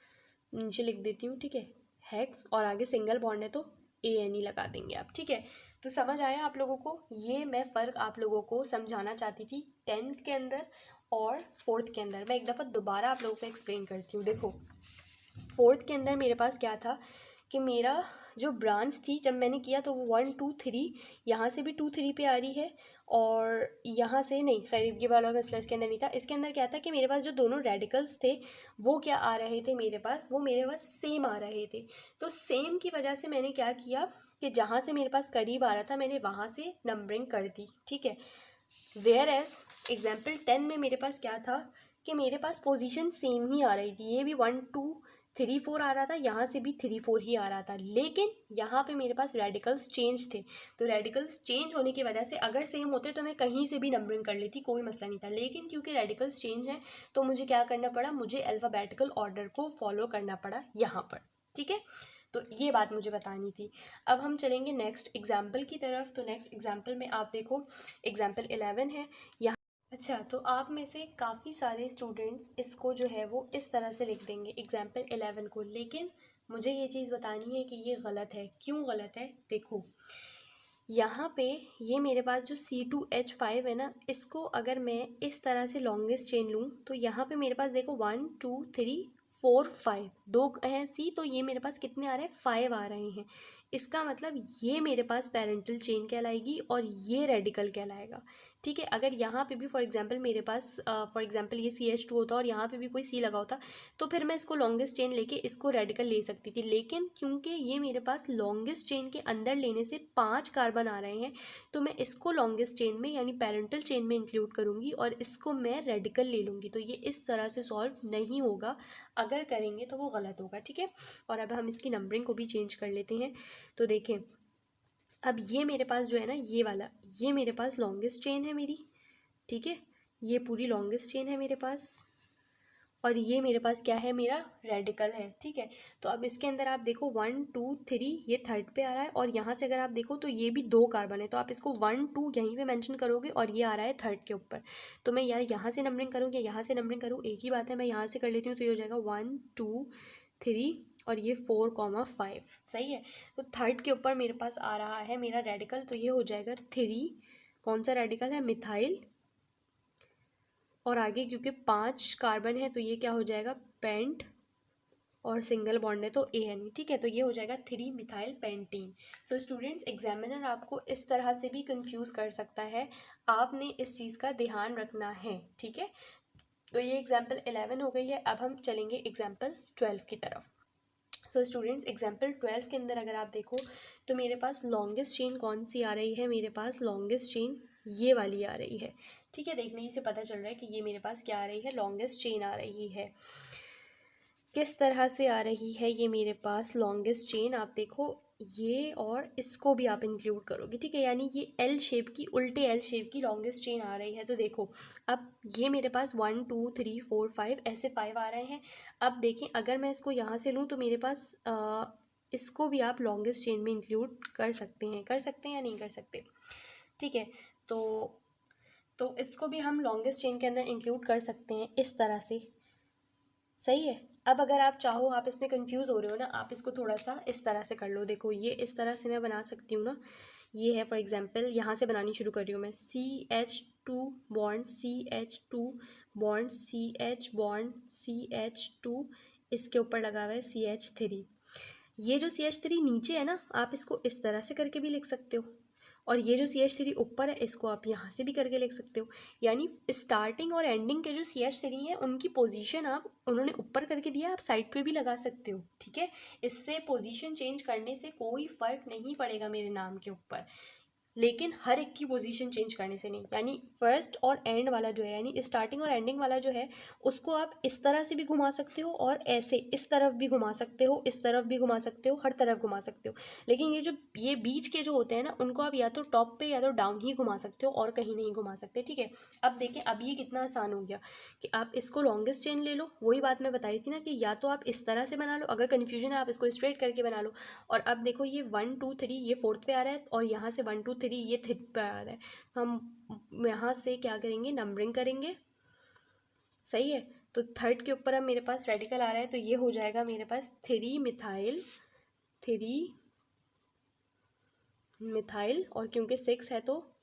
A: नीचे लिख देती हूँ, ठीक है, हेक्स, और आगे सिंगल बॉन्ड है तो ANE लगा देंगे आप, ठीक है। तो समझ आया आप लोगों को, ये मैं फ़र्क आप लोगों को समझाना चाहती थी 10th के अंदर और 4th के अंदर। मैं एक दफ़ा दोबारा आप लोगों को एक्सप्लेन करती हूँ। देखो 4th के अंदर मेरे पास क्या था कि मेरा जो ब्रांच थी जब मैंने किया तो वो 1 2 3, यहाँ से भी 2 3 पे आ रही है, और यहाँ से नहीं, खैर ये वाला मसला इसके अंदर नहीं था। इसके अंदर क्या था कि मेरे पास जो दोनों रेडिकल्स थे वो क्या आ रहे थे मेरे पास, वो मेरे पास सेम आ रहे थे। तो सेम की वजह से मैंने क्या किया कि जहाँ से मेरे पास करीब आ रहा था मैंने वहाँ से नंबरिंग कर दी, ठीक है। वेयर एज एग्जाम्पल 10 में मेरे पास क्या था कि मेरे पास पोजीशन सेम ही आ रही थी, ये भी 1 2 3 4 आ रहा था, यहाँ से भी 3 4 ही आ रहा था, लेकिन यहाँ पे मेरे पास रेडिकल्स चेंज थे। तो रेडिकल्स चेंज होने की वजह से अगर सेम होते तो मैं कहीं से भी नंबरिंग कर लेती, कोई मसला नहीं था। लेकिन क्योंकि रेडिकल्स चेंज हैं तो मुझे क्या करना पड़ा, मुझे अल्फ़ाबेटिकल ऑर्डर को फॉलो करना पड़ा यहाँ पर, ठीक है। तो ये बात मुझे बतानी थी। अब हम चलेंगे नेक्स्ट एग्जाम्पल की तरफ। तो नेक्स्ट एग्जाम्पल में आप देखो एग्जाम्पल 11 है यहाँ। अच्छा, तो आप में से काफ़ी सारे स्टूडेंट्स इसको जो है वो इस तरह से लिख देंगे एग्जाम्पल 11 को, लेकिन मुझे ये चीज़ बतानी है कि ये गलत है। क्यों गलत है, देखो यहाँ पे ये मेरे पास जो C2H5 है ना, इसको अगर मैं इस तरह से लॉन्गेस्ट चेन लूँ तो यहाँ पे मेरे पास देखो 1 2 3 4 5 दो हैं C, तो ये मेरे पास कितने आ रहे हैं, 5 आ रहे हैं। इसका मतलब ये मेरे पास पेरेंटल चेन कहलाएगी और ये रेडिकल कहलाएगा, ठीक है। अगर यहाँ पे भी फॉर एग्जांपल मेरे पास फॉर एग्जांपल ये CH2 होता और यहाँ पे भी कोई C लगा होता तो फिर मैं इसको लॉन्गेस्ट चेन लेके इसको रेडिकल ले सकती थी। लेकिन क्योंकि ये मेरे पास लॉन्गेस्ट चेन के अंदर लेने से 5 कार्बन आ रहे हैं तो मैं इसको लॉन्गेस्ट चेन में यानी पेरेंटल चेन में इंक्लूड करूँगी और इसको मैं रेडिकल ले लूँगी। तो ये इस तरह से सॉल्व नहीं होगा, अगर करेंगे तो वो गलत होगा, ठीक है। और अब हम इसकी नंबरिंग को भी चेंज कर लेते हैं। तो देखें अब ये मेरे पास जो है ना, ये वाला, ये मेरे पास लॉन्गेस्ट चेन है मेरी, ठीक है, ये पूरी लॉन्गेस्ट चेन है मेरे पास, और ये मेरे पास क्या है, मेरा रेडिकल है, ठीक है। तो अब इसके अंदर आप देखो 1 2 3 ये 3rd पे आ रहा है, और यहाँ से अगर आप देखो तो ये भी 2 कार्बन है, तो आप इसको 1 2 यहीं पे मेंशन करोगे और ये आ रहा है 3rd के ऊपर। तो मैं यार यहाँ से नंबरिंग करूँ या यहाँ से नंबरिंग करूँ, एक ही बात है, मैं यहाँ से कर लेती हूँ। तो ये हो जाएगा 1 2 3 और ये 4 5, सही है। तो 3rd के ऊपर मेरे पास आ रहा है मेरा रेडिकल, तो ये हो जाएगा 3, कौन सा रेडिकल है, मिथाइल, और आगे क्योंकि 5 कार्बन है तो ये क्या हो जाएगा, पेंट, और सिंगल बॉन्ड है तो ANE, ठीक है। तो ये हो जाएगा 3 methyl pentene. So students, examiner आपको इस तरह से भी कंफ्यूज कर सकता है, आपने इस चीज़ का ध्यान रखना है, ठीक है। तो ये एग्जाम्पल 11 हो गई है। अब हम चलेंगे एग्जाम्पल 12 की तरफ। सो स्टूडेंट्स, एग्जाम्पल 12 के अंदर अगर आप देखो तो मेरे पास लॉन्गेस्ट चेन कौन सी आ रही है, मेरे पास लॉन्गेस्ट चेन ये वाली आ रही है, ठीक है। देखने ही से पता चल रहा है कि ये मेरे पास क्या आ रही है, लॉन्गेस्ट चेन आ रही है। किस तरह से आ रही है ये मेरे पास लॉन्गेस्ट चेन, आप देखो ये और इसको भी आप इंक्लूड करोगे, ठीक है, यानी ये L शेप की, उल्टे L शेप की लॉन्गेस्ट चेन आ रही है। तो देखो अब ये मेरे पास 1 2 3 4 5 ऐसे 5 आ रहे हैं। अब देखें अगर मैं इसको यहाँ से लूँ तो मेरे पास इसको भी आप लॉन्गेस्ट चेन में इंक्लूड कर सकते हैं या नहीं कर सकते, ठीक है। तो इसको भी हम लॉन्गेस्ट चेन के अंदर इंक्लूड कर सकते हैं इस तरह से, सही है। अब अगर आप चाहो, आप इसमें कंफ्यूज हो रहे हो ना, आप इसको थोड़ा सा इस तरह से कर लो। देखो ये इस तरह से मैं बना सकती हूँ ना, ये है फॉर एग्जांपल, यहाँ से बनानी शुरू कर रही हूँ मैं। CH2 bond CH2 bond CH2, इसके ऊपर लगा हुआ है CH3। ये जो CH3 नीचे है ना, आप इसको इस तरह से करके भी लिख सकते हो, और ये जो CH3 ऊपर है इसको आप यहाँ से भी करके लिख सकते हो। यानी स्टार्टिंग और एंडिंग के जो CH3 है उनकी पोजीशन आप, उन्होंने ऊपर करके दिया, आप साइड पे भी लगा सकते हो, ठीक है। इससे पोजीशन चेंज करने से कोई फ़र्क नहीं पड़ेगा मेरे नाम के ऊपर, लेकिन हर एक की पोजीशन चेंज करने से नहीं। यानी फर्स्ट और एंड वाला जो है, यानी स्टार्टिंग और एंडिंग वाला जो है, उसको आप इस तरह से भी घुमा सकते हो, और ऐसे इस तरफ भी घुमा सकते हो, इस तरफ भी घुमा सकते हो, हर तरफ घुमा सकते हो। लेकिन ये बीच के जो होते हैं ना, उनको आप या तो टॉप पे या तो डाउन ही घुमा सकते हो, और कहीं नहीं घुमा सकते, ठीक है। अब देखें, अब ये कितना आसान हो गया कि आप इसको लॉन्गेस्ट चेन ले लो। वही बात मैं बताई थी ना कि या तो आप इस तरह से बना लो, अगर कन्फ्यूजन है आप इसको स्ट्रेट करके बना लो। और अब देखो ये 1 2 3 ये फोर्थ पे आ रहा है, और यहाँ से 1 2 3 ये फिफ्थ पे आ रहा है। तो हम यहाँ से क्या करेंगे, नंबरिंग करेंगे, सही है। तो थर्ड के ऊपर अब मेरे पास रेडिकल आ रहा है, तो ये हो जाएगा मेरे पास 3 मिथाइल, और क्योंकि 6 है तो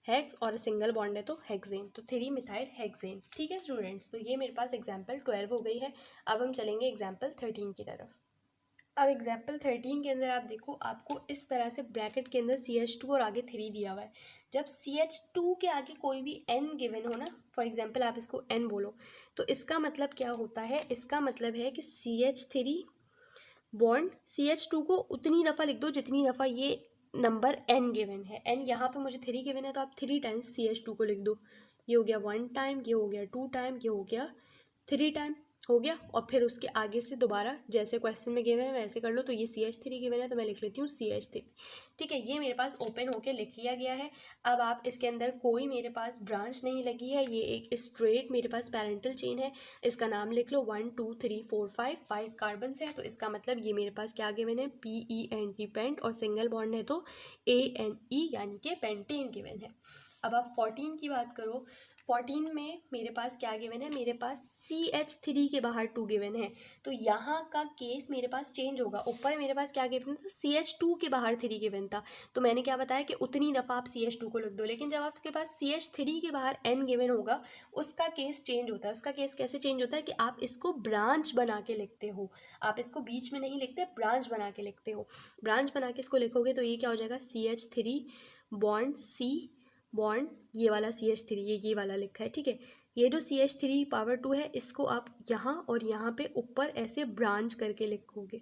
A: हेक्स, और सिंगल बॉन्ड है तो हेक्सेन, तो 3 मिथाइल हेक्सेन, ठीक है स्टूडेंट्स। तो ये मेरे पास एग्जाम्पल 12 हो गई है। अब हम चलेंगे एग्जाम्पल 13 की तरफ। अब एग्जाम्पल 13 के अंदर आप देखो, आपको इस तरह से ब्रैकेट के अंदर CH2 और आगे 3 दिया हुआ है। जब CH2 के आगे कोई भी N गिवन हो ना, फॉर एग्जाम्पल आप इसको N बोलो, तो इसका मतलब क्या होता है, इसका मतलब है कि CH3 बॉन्ड CH2 को उतनी दफ़ा लिख दो जितनी दफ़ा ये नंबर N गिवन है। N यहाँ पे मुझे 3 गिवन है, तो आप 3 टाइम्स CH2 को लिख दो। ये हो गया 1 टाइम, ये हो गया 2 टाइम, ये हो गया 3 टाइम, हो गया। और फिर उसके आगे से दोबारा जैसे क्वेश्चन में गिवन है वैसे कर लो। तो ये CH3 गिवन है, तो मैं लिख लेती हूँ CH3, ठीक है। ये मेरे पास ओपन होके लिख लिया गया है। अब आप इसके अंदर कोई मेरे पास ब्रांच नहीं लगी है, ये एक स्ट्रेट मेरे पास पैरेंटल चेन है। इसका नाम लिख लो 1 2 3 4 5 कार्बन है, तो इसका मतलब ये मेरे पास क्या गिवन है, PENT पेंट, और सिंगल बॉन्ड है तो ANE यानी कि पेंटेन गिवन है। अब आप 14 की बात करो, 14 में मेरे पास क्या गिवन है, मेरे पास CH3 के बाहर 2 गिवन है, तो यहाँ का केस मेरे पास चेंज होगा। ऊपर मेरे पास क्या गिवन था, CH2 के बाहर 3 गिवन था, तो मैंने क्या बताया कि उतनी दफ़ा आप CH2 को लिख दो। लेकिन जब आपके पास CH3 के बाहर N गिवन होगा, उसका केस चेंज होता है। उसका केस कैसे चेंज होता है कि आप इसको ब्रांच बना के लिखते हो, आप इसको बीच में नहीं लिखते, ब्रांच बना के लिखते हो। ब्रांच बना के इसको लिखोगे तो ये क्या हो जाएगा, CH3 बॉन्ड C बॉन्ड, ये वाला CH3, ये वाला लिखा है, ठीक है। ये जो CH3 पावर 2 है, इसको आप यहाँ और यहाँ पे ऊपर ऐसे ब्रांच करके लिखोगे,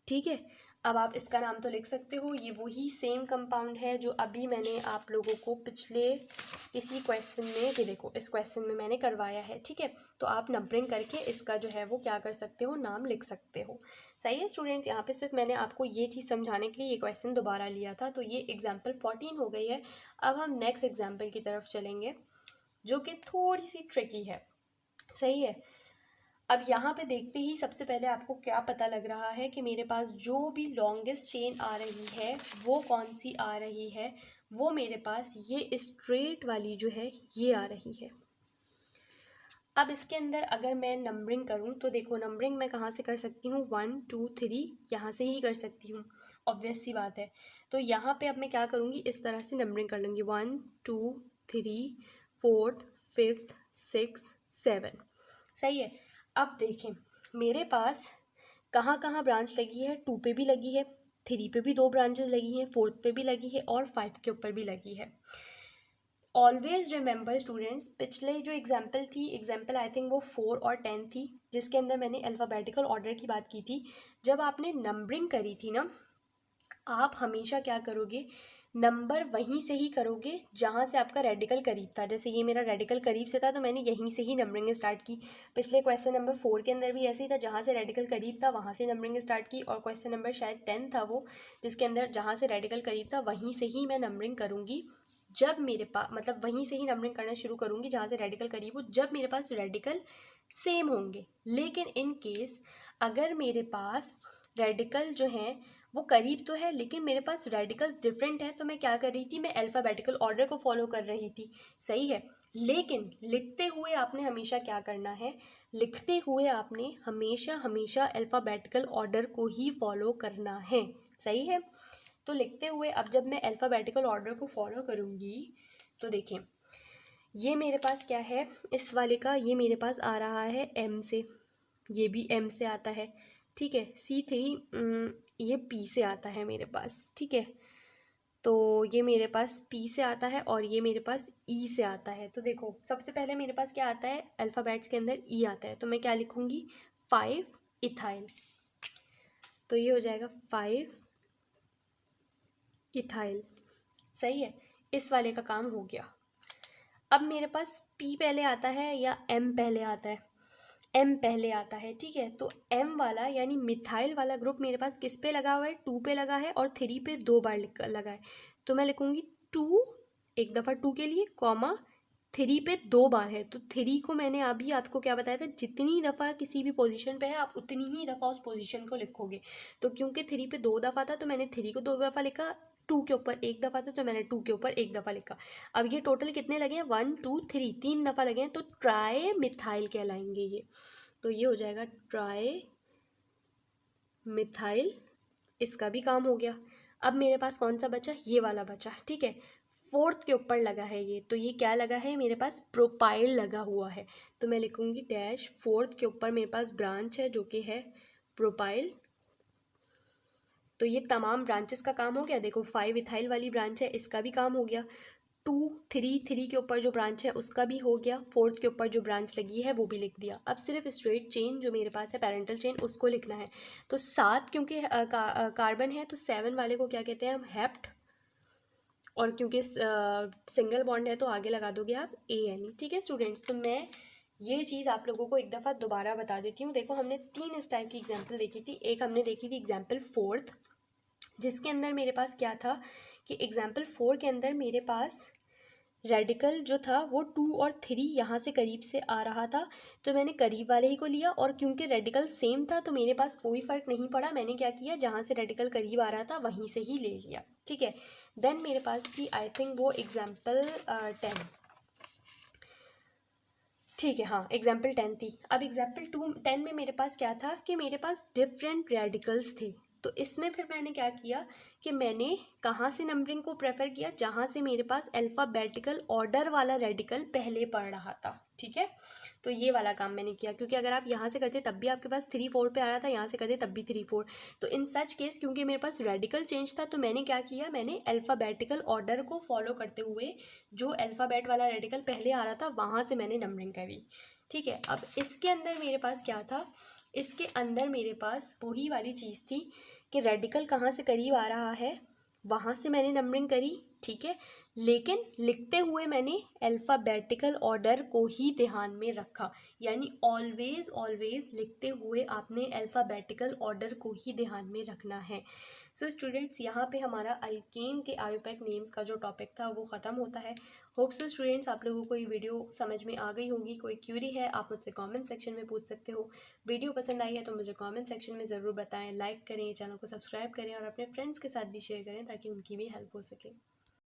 A: ठीक है। अब आप इसका नाम तो लिख सकते हो, ये वही सेम कंपाउंड है जो अभी मैंने आप लोगों को पिछले किसी क्वेश्चन में, ये देखो इस क्वेश्चन में मैंने करवाया है, ठीक है। तो आप नंबरिंग करके इसका जो है वो क्या कर सकते हो, नाम लिख सकते हो, सही है स्टूडेंट। यहाँ पे सिर्फ मैंने आपको ये चीज़ समझाने के लिए ये क्वेश्चन दोबारा लिया था। तो ये एग्जाम्पल 14 हो गई है। अब हम नेक्स्ट एग्जाम्पल की तरफ चलेंगे, जो कि थोड़ी सी ट्रिकी है, सही है। अब यहाँ पे देखते ही सबसे पहले आपको क्या पता लग रहा है कि मेरे पास जो भी लॉन्गेस्ट चेन आ रही है वो कौन सी आ रही है, वो मेरे पास ये स्ट्रेट वाली जो है ये आ रही है। अब इसके अंदर अगर मैं नंबरिंग करूँ तो देखो, नंबरिंग मैं कहाँ से कर सकती हूँ, 1 2 3 यहाँ से ही कर सकती हूँ, ऑब्वियस सी बात है। तो यहाँ पे अब मैं क्या करूँगी, इस तरह से नंबरिंग कर लूँगी, 1 2 3 4 5 6 7, सही है। अब देखें मेरे पास कहाँ कहाँ ब्रांच लगी है, 2 पे भी लगी है, 3 पे भी 2 ब्रांचेस लगी हैं, 4 पे भी लगी है, और 5 के ऊपर भी लगी है। ऑलवेज रिमेंबर स्टूडेंट्स, पिछले जो एग्जाम्पल थी, एग्जाम्पल आई थिंक वो 4 और 10 थी, जिसके अंदर मैंने अल्फ़ाबेटिकल ऑर्डर की बात की थी। जब आपने नंबरिंग करी थी ना, आप हमेशा क्या करोगे, नंबर वहीं से ही करोगे जहाँ से आपका रेडिकल करीब था। जैसे ये मेरा रेडिकल करीब से था, तो मैंने यहीं से ही नंबरिंग स्टार्ट की। पिछले क्वेश्चन नंबर 4 के अंदर भी ऐसे ही था, जहाँ से रेडिकल करीब था वहाँ से नंबरिंग स्टार्ट की। और क्वेश्चन नंबर शायद 10 था वो, जिसके अंदर जहाँ से रेडिकल करीब था वहीं से ही मैं नंबरिंग करूँगी। जब मेरे पास, मतलब वहीं से ही नंबरिंग करना शुरू करूँगी जहाँ से रेडिकल करीब हो, जब मेरे पास रेडिकल सेम होंगे। लेकिन इन केस अगर मेरे पास रेडिकल जो हैं वो करीब तो है लेकिन मेरे पास रेडिकल्स डिफरेंट हैं, तो मैं क्या कर रही थी, मैं अल्फ़ाबेटिकल ऑर्डर को फॉलो कर रही थी, सही है। लेकिन लिखते हुए आपने हमेशा क्या करना है, लिखते हुए आपने हमेशा हमेशा अल्फ़ाबेटिकल ऑर्डर को ही फॉलो करना है, सही है। तो लिखते हुए अब जब मैं अल्फ़ाबेटिकल ऑर्डर को फॉलो करूँगी तो देखें, ये मेरे पास क्या है, इस वाले का ये मेरे पास आ रहा है एम से, ये भी एम से आता है, ठीक है। C3 ये पी से आता है मेरे पास, ठीक है। तो ये मेरे पास पी से आता है और ये मेरे पास ई से आता है। तो देखो सबसे पहले मेरे पास क्या आता है, अल्फ़ाबेट्स के अंदर ई आता है, तो मैं क्या लिखूँगी, 5 इथाइल। तो ये हो जाएगा 5 इथाइल, सही है। इस वाले का काम हो गया। अब मेरे पास पी पहले आता है या एम पहले आता है, एम पहले आता है, ठीक है। तो एम वाला यानी मिथाइल वाला ग्रुप मेरे पास किस पे लगा हुआ है, 2 पे लगा है और 3 पे 2 बार लगा है। तो मैं लिखूँगी 2, एक दफ़ा 2 के लिए, कॉमा 3 पे 2 बार है। तो 3 को मैंने अभी आपको क्या बताया था, जितनी दफ़ा किसी भी पोजीशन पे है आप उतनी ही दफ़ा उस पोजीशन को लिखोगे। तो क्योंकि 3 पे 2 दफ़ा था तो मैंने 3 को 2 दफ़ा लिखा, 2 के ऊपर एक दफ़ा था तो मैंने 2 के ऊपर एक दफ़ा लिखा। अब ये टोटल कितने लगे हैं, 1 2 3, 3 दफ़ा लगे हैं, तो ट्राई मिथाइल कहलाएंगे ये। तो ये हो जाएगा ट्राई मिथाइल, इसका भी काम हो गया। अब मेरे पास कौन सा बचा, ये वाला बचा, ठीक है। 4th के ऊपर लगा है ये, तो ये क्या लगा है, मेरे पास प्रोपाइल लगा हुआ है। तो मैं लिखूँगी डैश 4th के ऊपर मेरे पास ब्रांच है जो कि है प्रोपाइल। तो ये तमाम ब्रांचेस का काम हो गया। देखो 5 इथाइल वाली ब्रांच है, इसका भी काम हो गया। 2 3 के ऊपर जो ब्रांच है उसका भी हो गया। 4th के ऊपर जो ब्रांच लगी है वो भी लिख दिया। अब सिर्फ स्ट्रेट चेन जो मेरे पास है, पैरेंटल चेन, उसको लिखना है। तो 7 क्योंकि कार्बन है तो 7 वाले को क्या कहते हैं हम, हेप्ट। और क्योंकि सिंगल बॉन्ड है तो आगे लगा दोगे आप ANE, ठीक है स्टूडेंट्स। तो मैं ये चीज़ आप लोगों को एक दफ़ा दोबारा बता देती हूँ। देखो हमने 3 इस टाइप की एग्जाम्पल देखी थी। एक हमने देखी थी एग्जाम्पल 4th, जिसके अंदर मेरे पास क्या था कि एग्जाम्पल 4 के अंदर मेरे पास रेडिकल जो था वो 2 और 3 यहाँ से करीब से आ रहा था, तो मैंने करीब वाले ही को लिया। और क्योंकि रेडिकल सेम था तो मेरे पास कोई फ़र्क नहीं पड़ा, मैंने क्या किया, जहाँ से रेडिकल करीब आ रहा था वहीं से ही ले लिया, ठीक है। देन मेरे पास थी आई थिंक वो एग्जाम्पल 10, ठीक है, हाँ एग्जाम्पल 10 थी। अब एग्जाम्पल 10 में मेरे पास क्या था कि मेरे पास डिफरेंट रेडिकल्स थे। तो इसमें फिर मैंने क्या किया कि मैंने कहाँ से नंबरिंग को प्रेफर किया, जहाँ से मेरे पास अल्फ़ाबेटिकल ऑर्डर वाला रेडिकल पहले पढ़ रहा था, ठीक है। तो ये वाला काम मैंने किया, क्योंकि अगर आप यहाँ से करते तब भी आपके पास 3 4 पे आ रहा था, यहाँ से करते तब भी 3 4। तो इन सच केस क्योंकि मेरे पास रेडिकल चेंज था तो मैंने क्या किया, मैंने अल्फ़ाबेटिकल ऑर्डर को फॉलो करते हुए जो अल्फ़ाबेट वाला रेडिकल पहले आ रहा था वहाँ से मैंने नंबरिंग करी, ठीक है। अब इसके अंदर मेरे पास क्या था, इसके अंदर मेरे पास वही वाली चीज़ थी कि रेडिकल कहाँ से करीब आ रहा है वहाँ से मैंने नंबरिंग करी, ठीक है। लेकिन लिखते हुए मैंने अल्फ़ाबेटिकल ऑर्डर को ही ध्यान में रखा, यानी ऑलवेज ऑलवेज लिखते हुए आपने अल्फ़ाबेटिकल ऑर्डर को ही ध्यान में रखना है। सो स्टूडेंट्स, यहाँ पे हमारा अल्केन के आयोपैक नेम्स का जो टॉपिक था वो ख़त्म होता है। होप सो स्टूडेंट्स आप लोगों को ये वीडियो समझ में आ गई होगी। कोई क्यूरी है आप मुझसे कमेंट सेक्शन में पूछ सकते हो। वीडियो पसंद आई है तो मुझे कमेंट सेक्शन में ज़रूर बताएं, लाइक करें, चैनल को सब्सक्राइब करें और अपने फ्रेंड्स के साथ भी शेयर करें ताकि उनकी भी हेल्प हो सके।